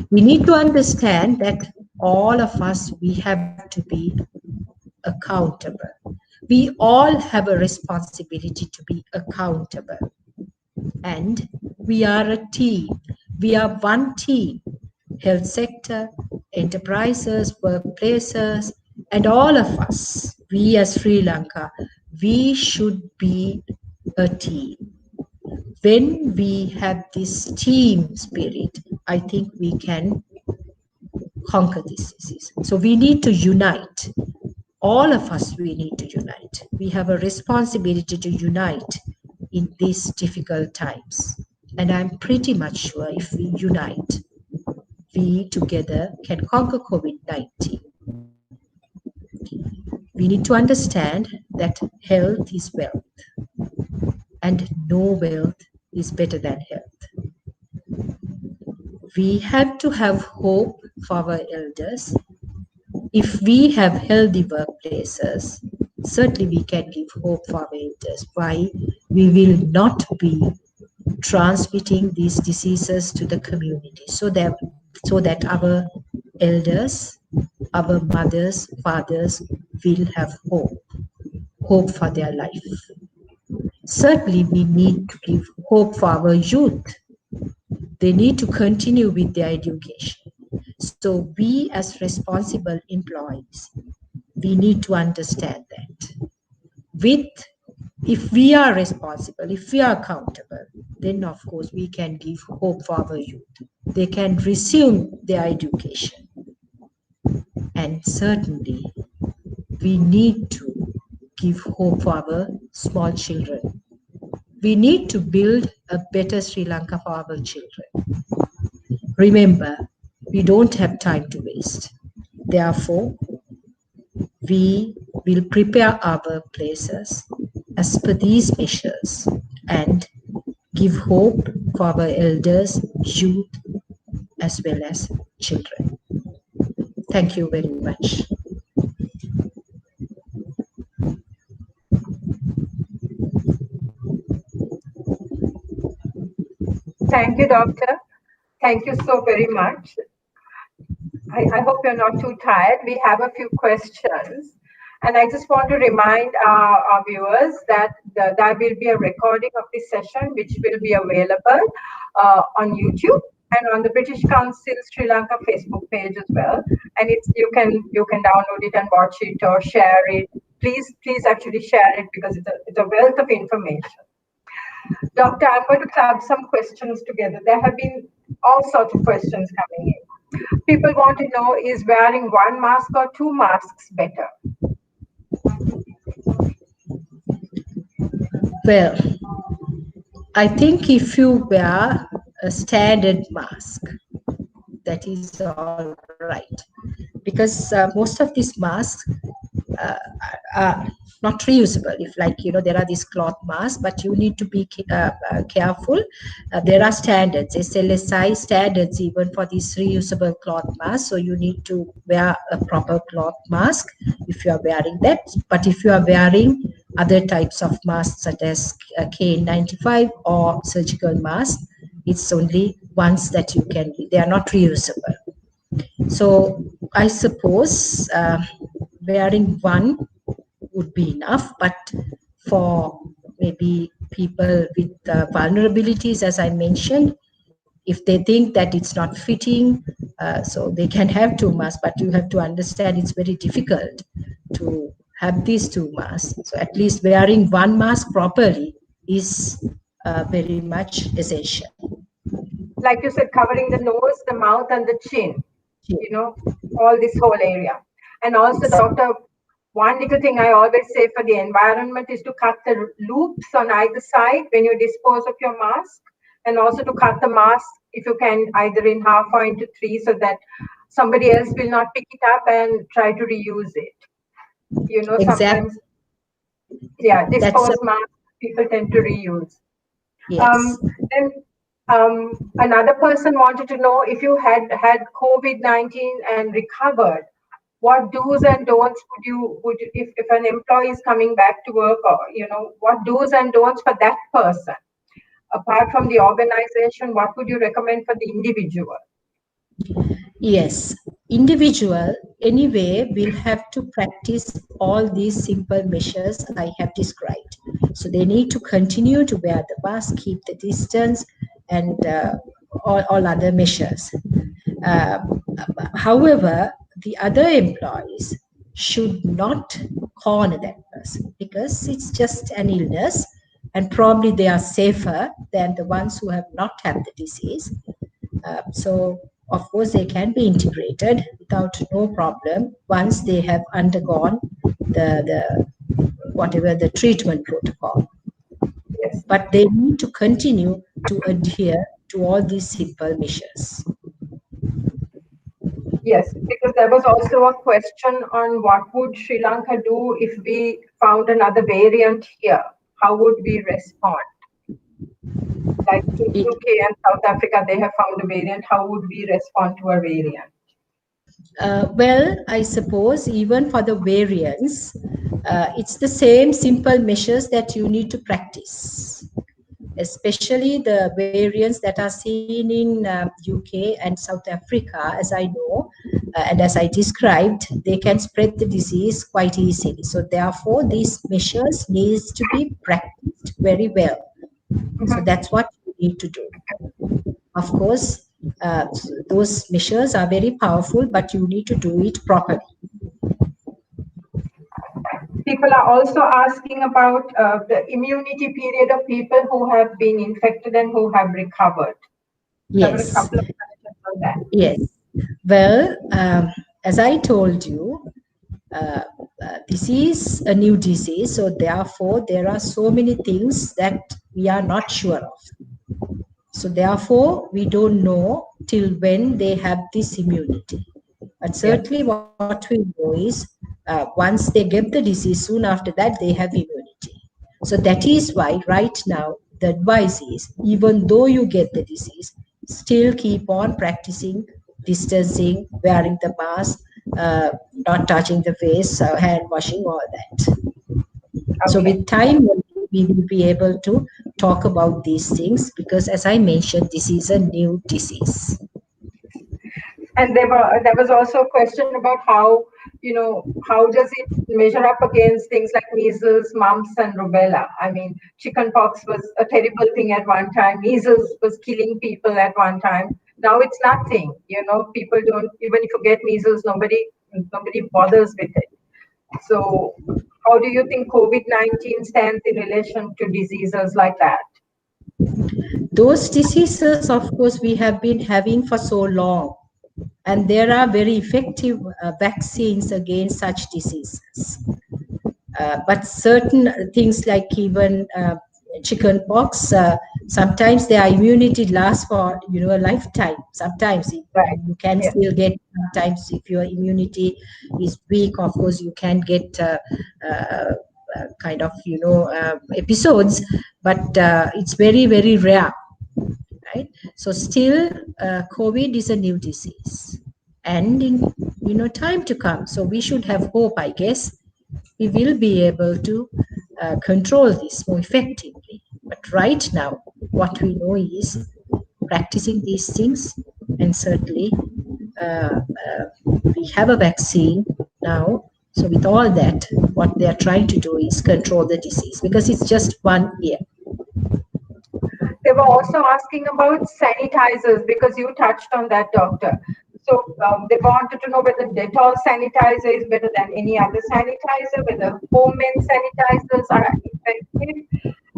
We need to understand that all of us, we have to be accountable. We all have a responsibility to be accountable. And we are a team. We are one team. Health sector, enterprises, workplaces, and all of us, we as Sri Lanka, we should be a team. When we have this team spirit, I think we can conquer this disease. So we need to unite. All of us, we need to unite. We have a responsibility to unite in these difficult times. And I'm pretty much sure if we unite, we together can conquer COVID-19. We need to understand that health is wealth, and no wealth is better than health. We have to have hope for our elders. If we have healthy workplaces, certainly we can give hope for our elders. Why? We will not be transmitting these diseases to the community, so that our elders, our mothers, fathers will have hope for their life. Certainly, we need to give hope for our youth. They need to continue with their education. So we as responsible employees, we need to understand that. If we are responsible, if we are accountable, then of course we can give hope for our youth. They can resume their education. And certainly we need to give hope for our small children. We need to build a better Sri Lanka for our children. Remember, we don't have time to waste. Therefore, we will prepare our workplaces as per these measures and give hope for our elders, youth, as well as children. Thank you very much. Thank you, Doctor. Thank you so very much. I hope you're not too tired. We have a few questions. And I just want to remind our viewers that there will be a recording of this session, which will be available on YouTube and on the British Council Sri Lanka Facebook page as well. And you can download it and watch it or share it. Please actually share it, because it's a wealth of information. Doctor, I'm going to club some questions together. There have been all sorts of questions coming in. People want to know, is wearing one mask or two masks better? Well, I think if you wear a standard mask, that is all right. Because most of these masks, not reusable. If, like, there are these cloth masks, but you need to be careful. There are standards, SLSI standards, even for these reusable cloth masks. So you need to wear a proper cloth mask if you are wearing that. But if you are wearing other types of masks, such as KN95 or surgical masks, it's only once that you can, they are not reusable. So I suppose wearing one would be enough, but for maybe people with vulnerabilities, as I mentioned, if they think that it's not fitting, so they can have two masks, but you have to understand it's very difficult to have these two masks. So at least wearing one mask properly is very much essential. Like you said, covering the nose, the mouth, and the chin, Yeah. all this whole area. And also, doctor, one little thing I always say for the environment is to cut the loops on either side when you dispose of your mask, and also to cut the mask, if you can, either in half or into three, so that somebody else will not pick it up and try to reuse it. Exactly. Sometimes, yeah, That's disposed masks people tend to reuse. yes. Then another person wanted to know, if you had COVID-19 and recovered, what do's and don'ts would you, if an employee is coming back to work, or what do's and don'ts for that person, apart from the organization, what would you recommend for the individual? Yes, individual anyway will have to practice all these simple measures I have described. So they need to continue to wear the mask, keep the distance, and all other measures. Uh, However, the other employees should not corner that person, because it's just an illness, and probably they are safer than the ones who have not had the disease. So of course they can be integrated without no problem once they have undergone the whatever the treatment protocol. Yes. But they need to continue to adhere to all these simple measures. Yes, because there was also a question on what would Sri Lanka do if we found another variant here? How would we respond? Like in It, UK and South Africa, they have found a variant. How would we respond to a variant? well, I suppose even for the variants, it's the same simple measures that you need to practice, especially the variants that are seen in UK and South Africa. As I know, and as I described, they can spread the disease quite easily. So therefore, these measures needs to be practiced very well. So that's what you need to do. Of course, those measures are very powerful, but you need to do it properly. People are also asking about the immunity period of people who have been infected and who have recovered. There were a Yes, couple of questions on that. yes. Well, as I told you, uh, this is a new disease, so therefore there are so many things that we are not sure of. So therefore, we don't know till when they have this immunity. But Yes. certainly what we know is once they get the disease, soon after that, they have immunity. So that is why right now, the advice is, even though you get the disease, still keep on practicing distancing, wearing the mask, not touching the face, hand washing, all that. So Okay. with time, we will be able to talk about these things, because as I mentioned, this is a new disease. And there was also a question about how does it measure up against things like measles, mumps, and rubella? I mean, chickenpox was a terrible thing at one time. Measles was killing people at one time. Now it's nothing. People don't, even if you get measles, nobody bothers with it. So, how do you think COVID-19 stands in relation to diseases like that? Those diseases, of course, we have been having for so long, and there are very effective vaccines against such diseases. But certain things like even chicken pox, sometimes their immunity lasts for a lifetime. Sometimes Right. you can Yes. still get, sometimes if your immunity is weak, of course you can get kind of episodes, but it's very, very rare, right? So still, COVID is a new disease, and in time to come, so we should have hope, I guess. We will be able to control this more effectively. But right now, what we know is practicing these things, and certainly we have a vaccine now. So with all that, what they are trying to do is control the disease, because it's just 1 year. They were also asking about sanitizers because you touched on that, doctor. So they wanted to know whether Dettol sanitizer is better than any other sanitizer, whether homemade sanitizers are effective,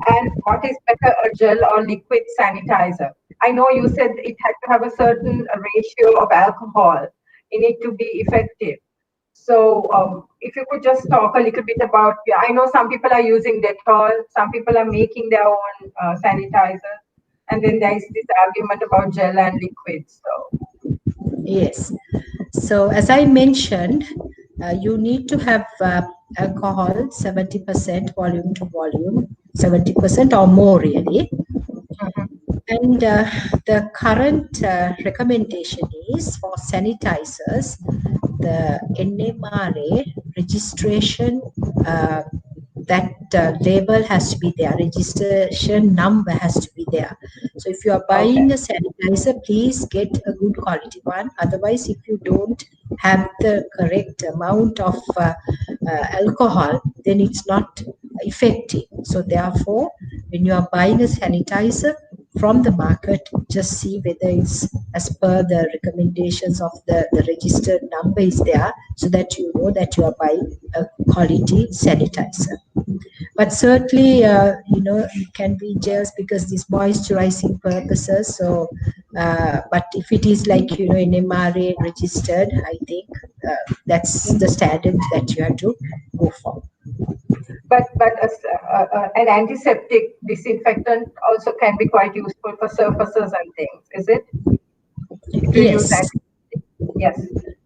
and what is better, a gel or liquid sanitizer. I know you said it had to have a certain ratio of alcohol in it to be effective. So, if you could just talk a little bit about, yeah, I know some people are using Dettol, some people are making their own sanitizer, and then there is this argument about gel and liquid. So, Yes. So as I mentioned, you need to have alcohol 70% volume to volume, 70% or more really. mhm. And the current recommendation is for sanitizers, the NMRA registration, uh, that label has to be there, registration number has to be there. So if you are Okay, buying a sanitizer, please get a good quality one. Otherwise, if you don't have the correct amount of alcohol, then it's not effective. So therefore, when you are buying a sanitizer from the market, just see whether it's as per the recommendations of the registered number is there, so that you know that you are buying a quality sanitizer. But certainly, it can be just because these moisturizing purposes. So, but if it is like, an MRA registered, I think that's the standard that you have to go for. but an antiseptic disinfectant also can be quite useful for surfaces and things, is it? If you use Yes, antiseptic, yes,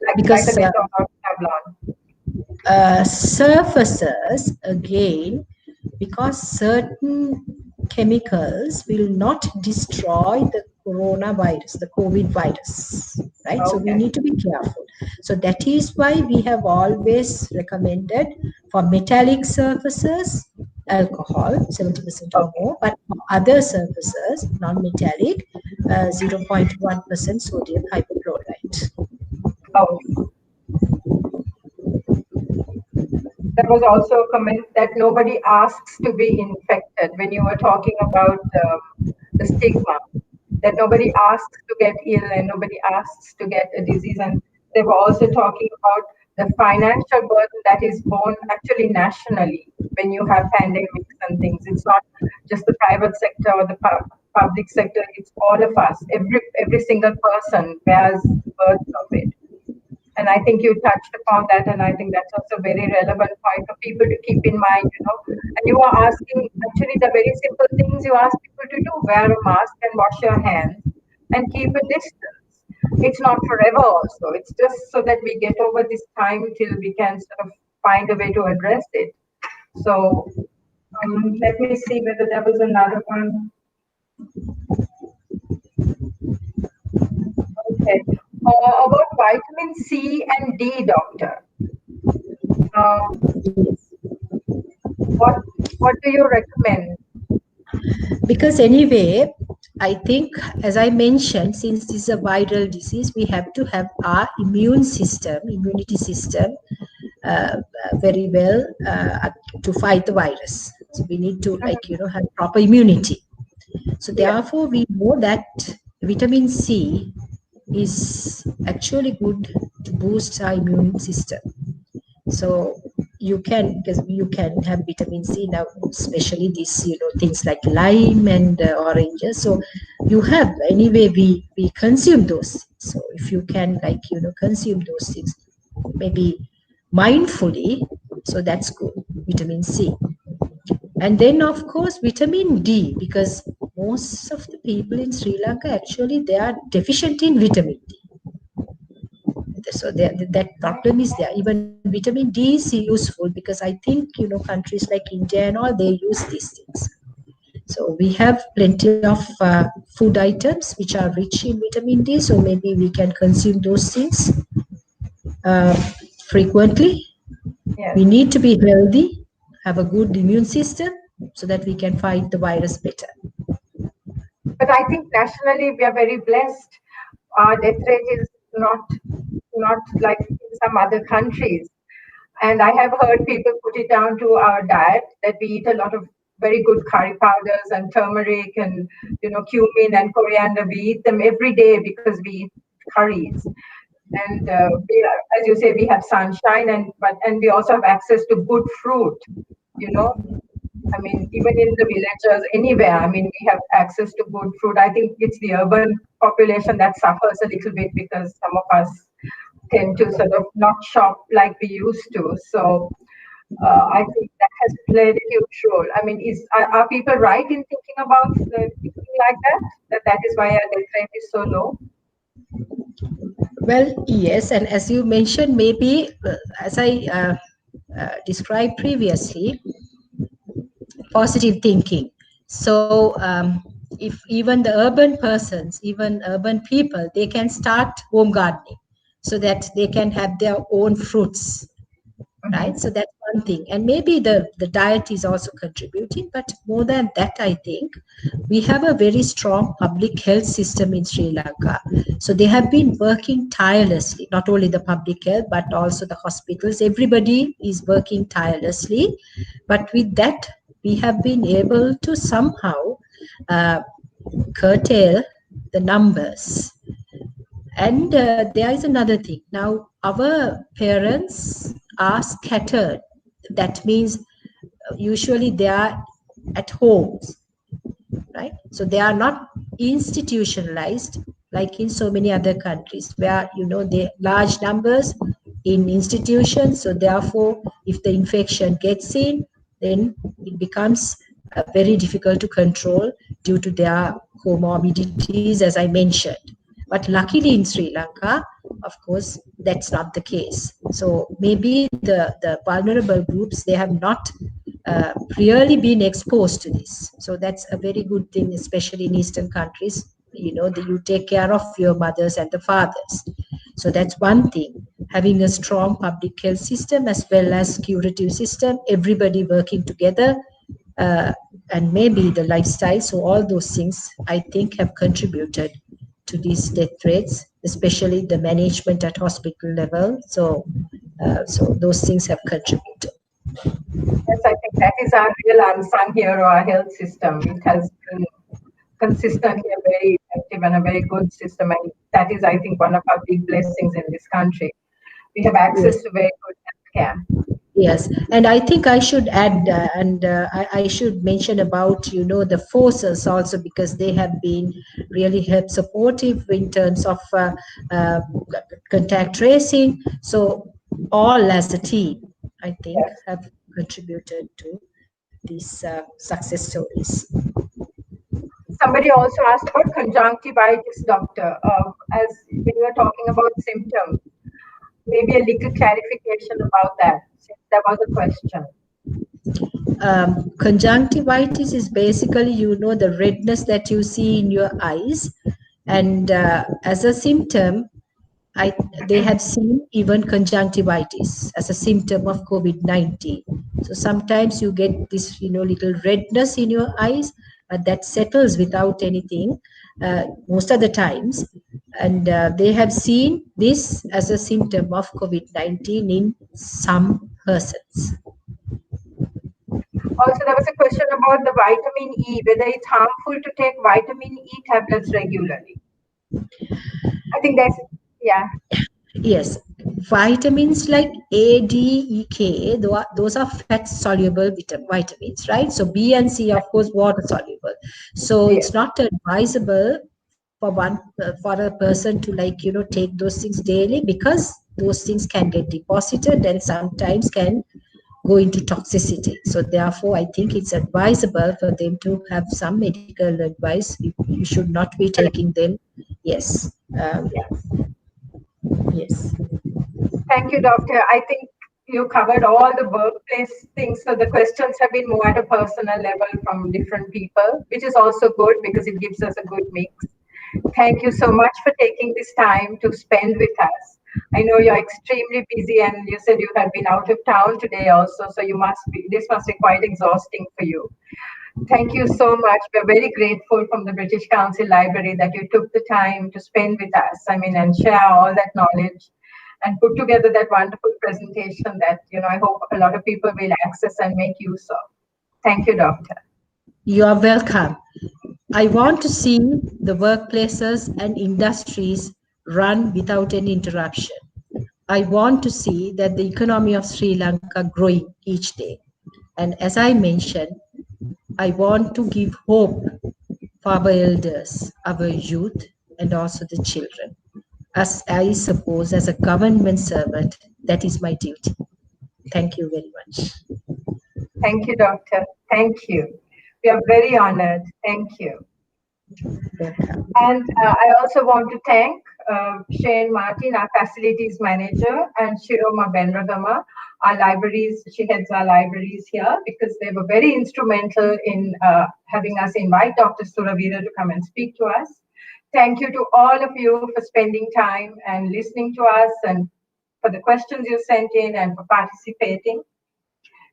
like a because Dettol or Savlon. surfaces again, because certain chemicals will not destroy the coronavirus, the COVID virus, right? So we Okay, need to be careful. So that is why we have always recommended for metallic surfaces alcohol 70% or okay, more, but for other surfaces non-metallic 0.1% sodium hypochlorite. okay. There was also a comment that nobody asks to be infected when you were talking about the stigma, that nobody asks to get ill and nobody asks to get a disease. And they were also talking about the financial burden that is borne actually nationally when you have pandemics and things. It's not just the private sector or the public sector, it's all of us. Every single person bears the burden of it. And I think you touched upon that, and I think that's also a very relevant point for people to keep in mind. And you are asking actually the very simple things you ask people to do: wear a mask and wash your hands and keep a distance. It's not forever, also. It's just so that we get over this time till we can sort of find a way to address it. So let me see whether there was another one. Okay. About vitamin C and D, doctor. Uh, what what do you recommend? Because anyway, I think, as I mentioned, since this is a viral disease, we have to have our immunity system, very well to fight the virus. So we need to, like, have proper immunity. So Yes. therefore, we know that vitamin C is actually good to boost our immune system. So because you can have vitamin C now, especially these, things like lime and oranges. So you have, anyway, we consume those. So if you can, like, consume those things, maybe mindfully, so that's good, vitamin C. And then of course vitamin D, because most of the people in Sri Lanka actually they are deficient in vitamin D. So that problem is there. Even vitamin D is useful because I think countries like India and all they use these things. So we have plenty of food items which are rich in vitamin D. So maybe we can consume those things uh, frequently. Yes. We need to be healthy, have a good immune system so that we can fight the virus better. But I think nationally we are very blessed. Our death rate is not like in some other countries. And I have heard people put it down to our diet that we eat a lot of very good curry powders and turmeric and cumin and coriander. We eat them every day because we eat curries. And as you say, we have sunshine and we also have access to good fruit. You know, I mean, even in the villages, anywhere, I mean, we have access to good fruit. I think it's the urban population that suffers a little bit because some of us tend to sort of not shop like we used to. So I think that has played a huge role. I mean, are people right in thinking about thinking like that? That is why our death rate is so low? Well, yes, and as you mentioned, maybe as I described previously, positive thinking. So, if even the urban persons, even urban people, they can start home gardening so that they can have their own fruits, Mhm. right? So that's one thing. And maybe the diet is also contributing, but more than that, I think we have a very strong public health system in Sri Lanka. So they have been working tirelessly, not only the public health, but also the hospitals. Everybody is working tirelessly. But with that, we have been able to somehow uh, curtail the numbers. And there is another thing. Now, our parents are scattered. That means usually they are at homes, right? So they are not institutionalized like in so many other countries where they large numbers in institutions. So therefore, if the infection gets in, then it becomes very difficult to control due to their comorbidities, as I mentioned. But luckily in Sri Lanka, of course, that's not the case. So maybe the vulnerable groups, they have not really been exposed to this. So that's a very good thing, especially in Eastern countries. That you take care of your mothers and the fathers. So that's one thing. Having a strong public health system as well as curative system, everybody working together, uh, and maybe the lifestyle. So all those things, I think, have contributed to these death rates, especially the management at hospital level. So those things have contributed. Yes, I think that is our real unsung hero, our health system. It has been consistently a very effective and a very good system. And that is, I think, one of our big blessings in this country. We have access Yes. to very good healthcare. Yes, and I think I should add, and I should mention about the forces also because they have been really help supportive in terms of uh, contact tracing. So all as a team, I think, Yes. have contributed to these success stories. Somebody also asked about conjunctivitis, doctor. As when you were talking about symptoms, maybe a little clarification about that, since there was a question. Conjunctivitis is basically the redness that you see in your eyes, and as a symptom they have seen even conjunctivitis as a symptom of COVID-19. So sometimes you get this little redness in your eyes, but that settles without anything most of the times. And they have seen this as a symptom of COVID-19 in some persons. Also, there was a question about the vitamin E, whether it's harmful to take vitamin E tablets regularly. I think that's, yeah, Yes, vitamins like A, D, E, K, those are fat soluble vitamins, right? So B and C, of course, water soluble. So yes. it's not advisable for a person to take those things daily because those things can get deposited and sometimes can go into toxicity. So therefore, I think it's advisable for them to have some medical advice. You should not be taking them. Yes. Yes. Yes. Thank you, Doctor. I think you covered all the workplace things. So the questions have been more at a personal level from different people, which is also good because it gives us a good mix. Thank you so much for taking this time to spend with us. I know you're extremely busy and you said you have been out of town today also, so this must be quite exhausting for you. Thank you so much. We're very grateful from the British Council Library that you took the time to spend with us, and share all that knowledge and put together that wonderful presentation that, I hope a lot of people will access and make use of. Thank you, Doctor. You are welcome. I want to see the workplaces and industries run without any interruption. I want to see that the economy of Sri Lanka growing each day. And as I mentioned, I want to give hope for our elders, our youth, and also the children. As I suppose, as a government servant, that is my duty. Thank you very much. Thank you, Doctor. Thank you. We are very honored. Thank you. Welcome. And I also want to thank Shane Martin, our facilities manager, and Shiroma Benragama, our libraries. She heads our libraries here because they were very instrumental in having us invite Dr. Suraweera to come and speak to us. Thank you to all of you for spending time and listening to us, and for the questions you sent in and for participating.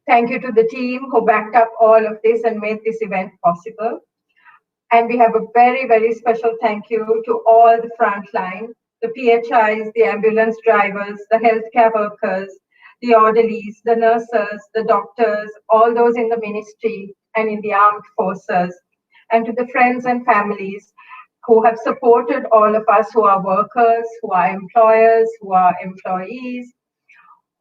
Thank you to the team who backed up all of this and made this event possible. And we have a very, very special thank you to all the frontline, the PHIs, the ambulance drivers, the healthcare workers, the orderlies, the nurses, the doctors, all those in the ministry and in the armed forces, and to the friends and families who have supported all of us who are workers, who are employers, who are employees,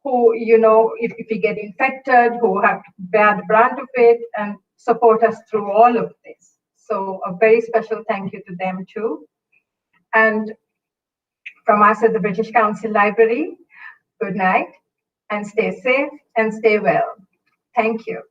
who, if we get infected, who have to bear the brunt of it and support us through all of this. So a very special thank you to them too. And from us at the British Council Library, good night and stay safe and stay well. Thank you.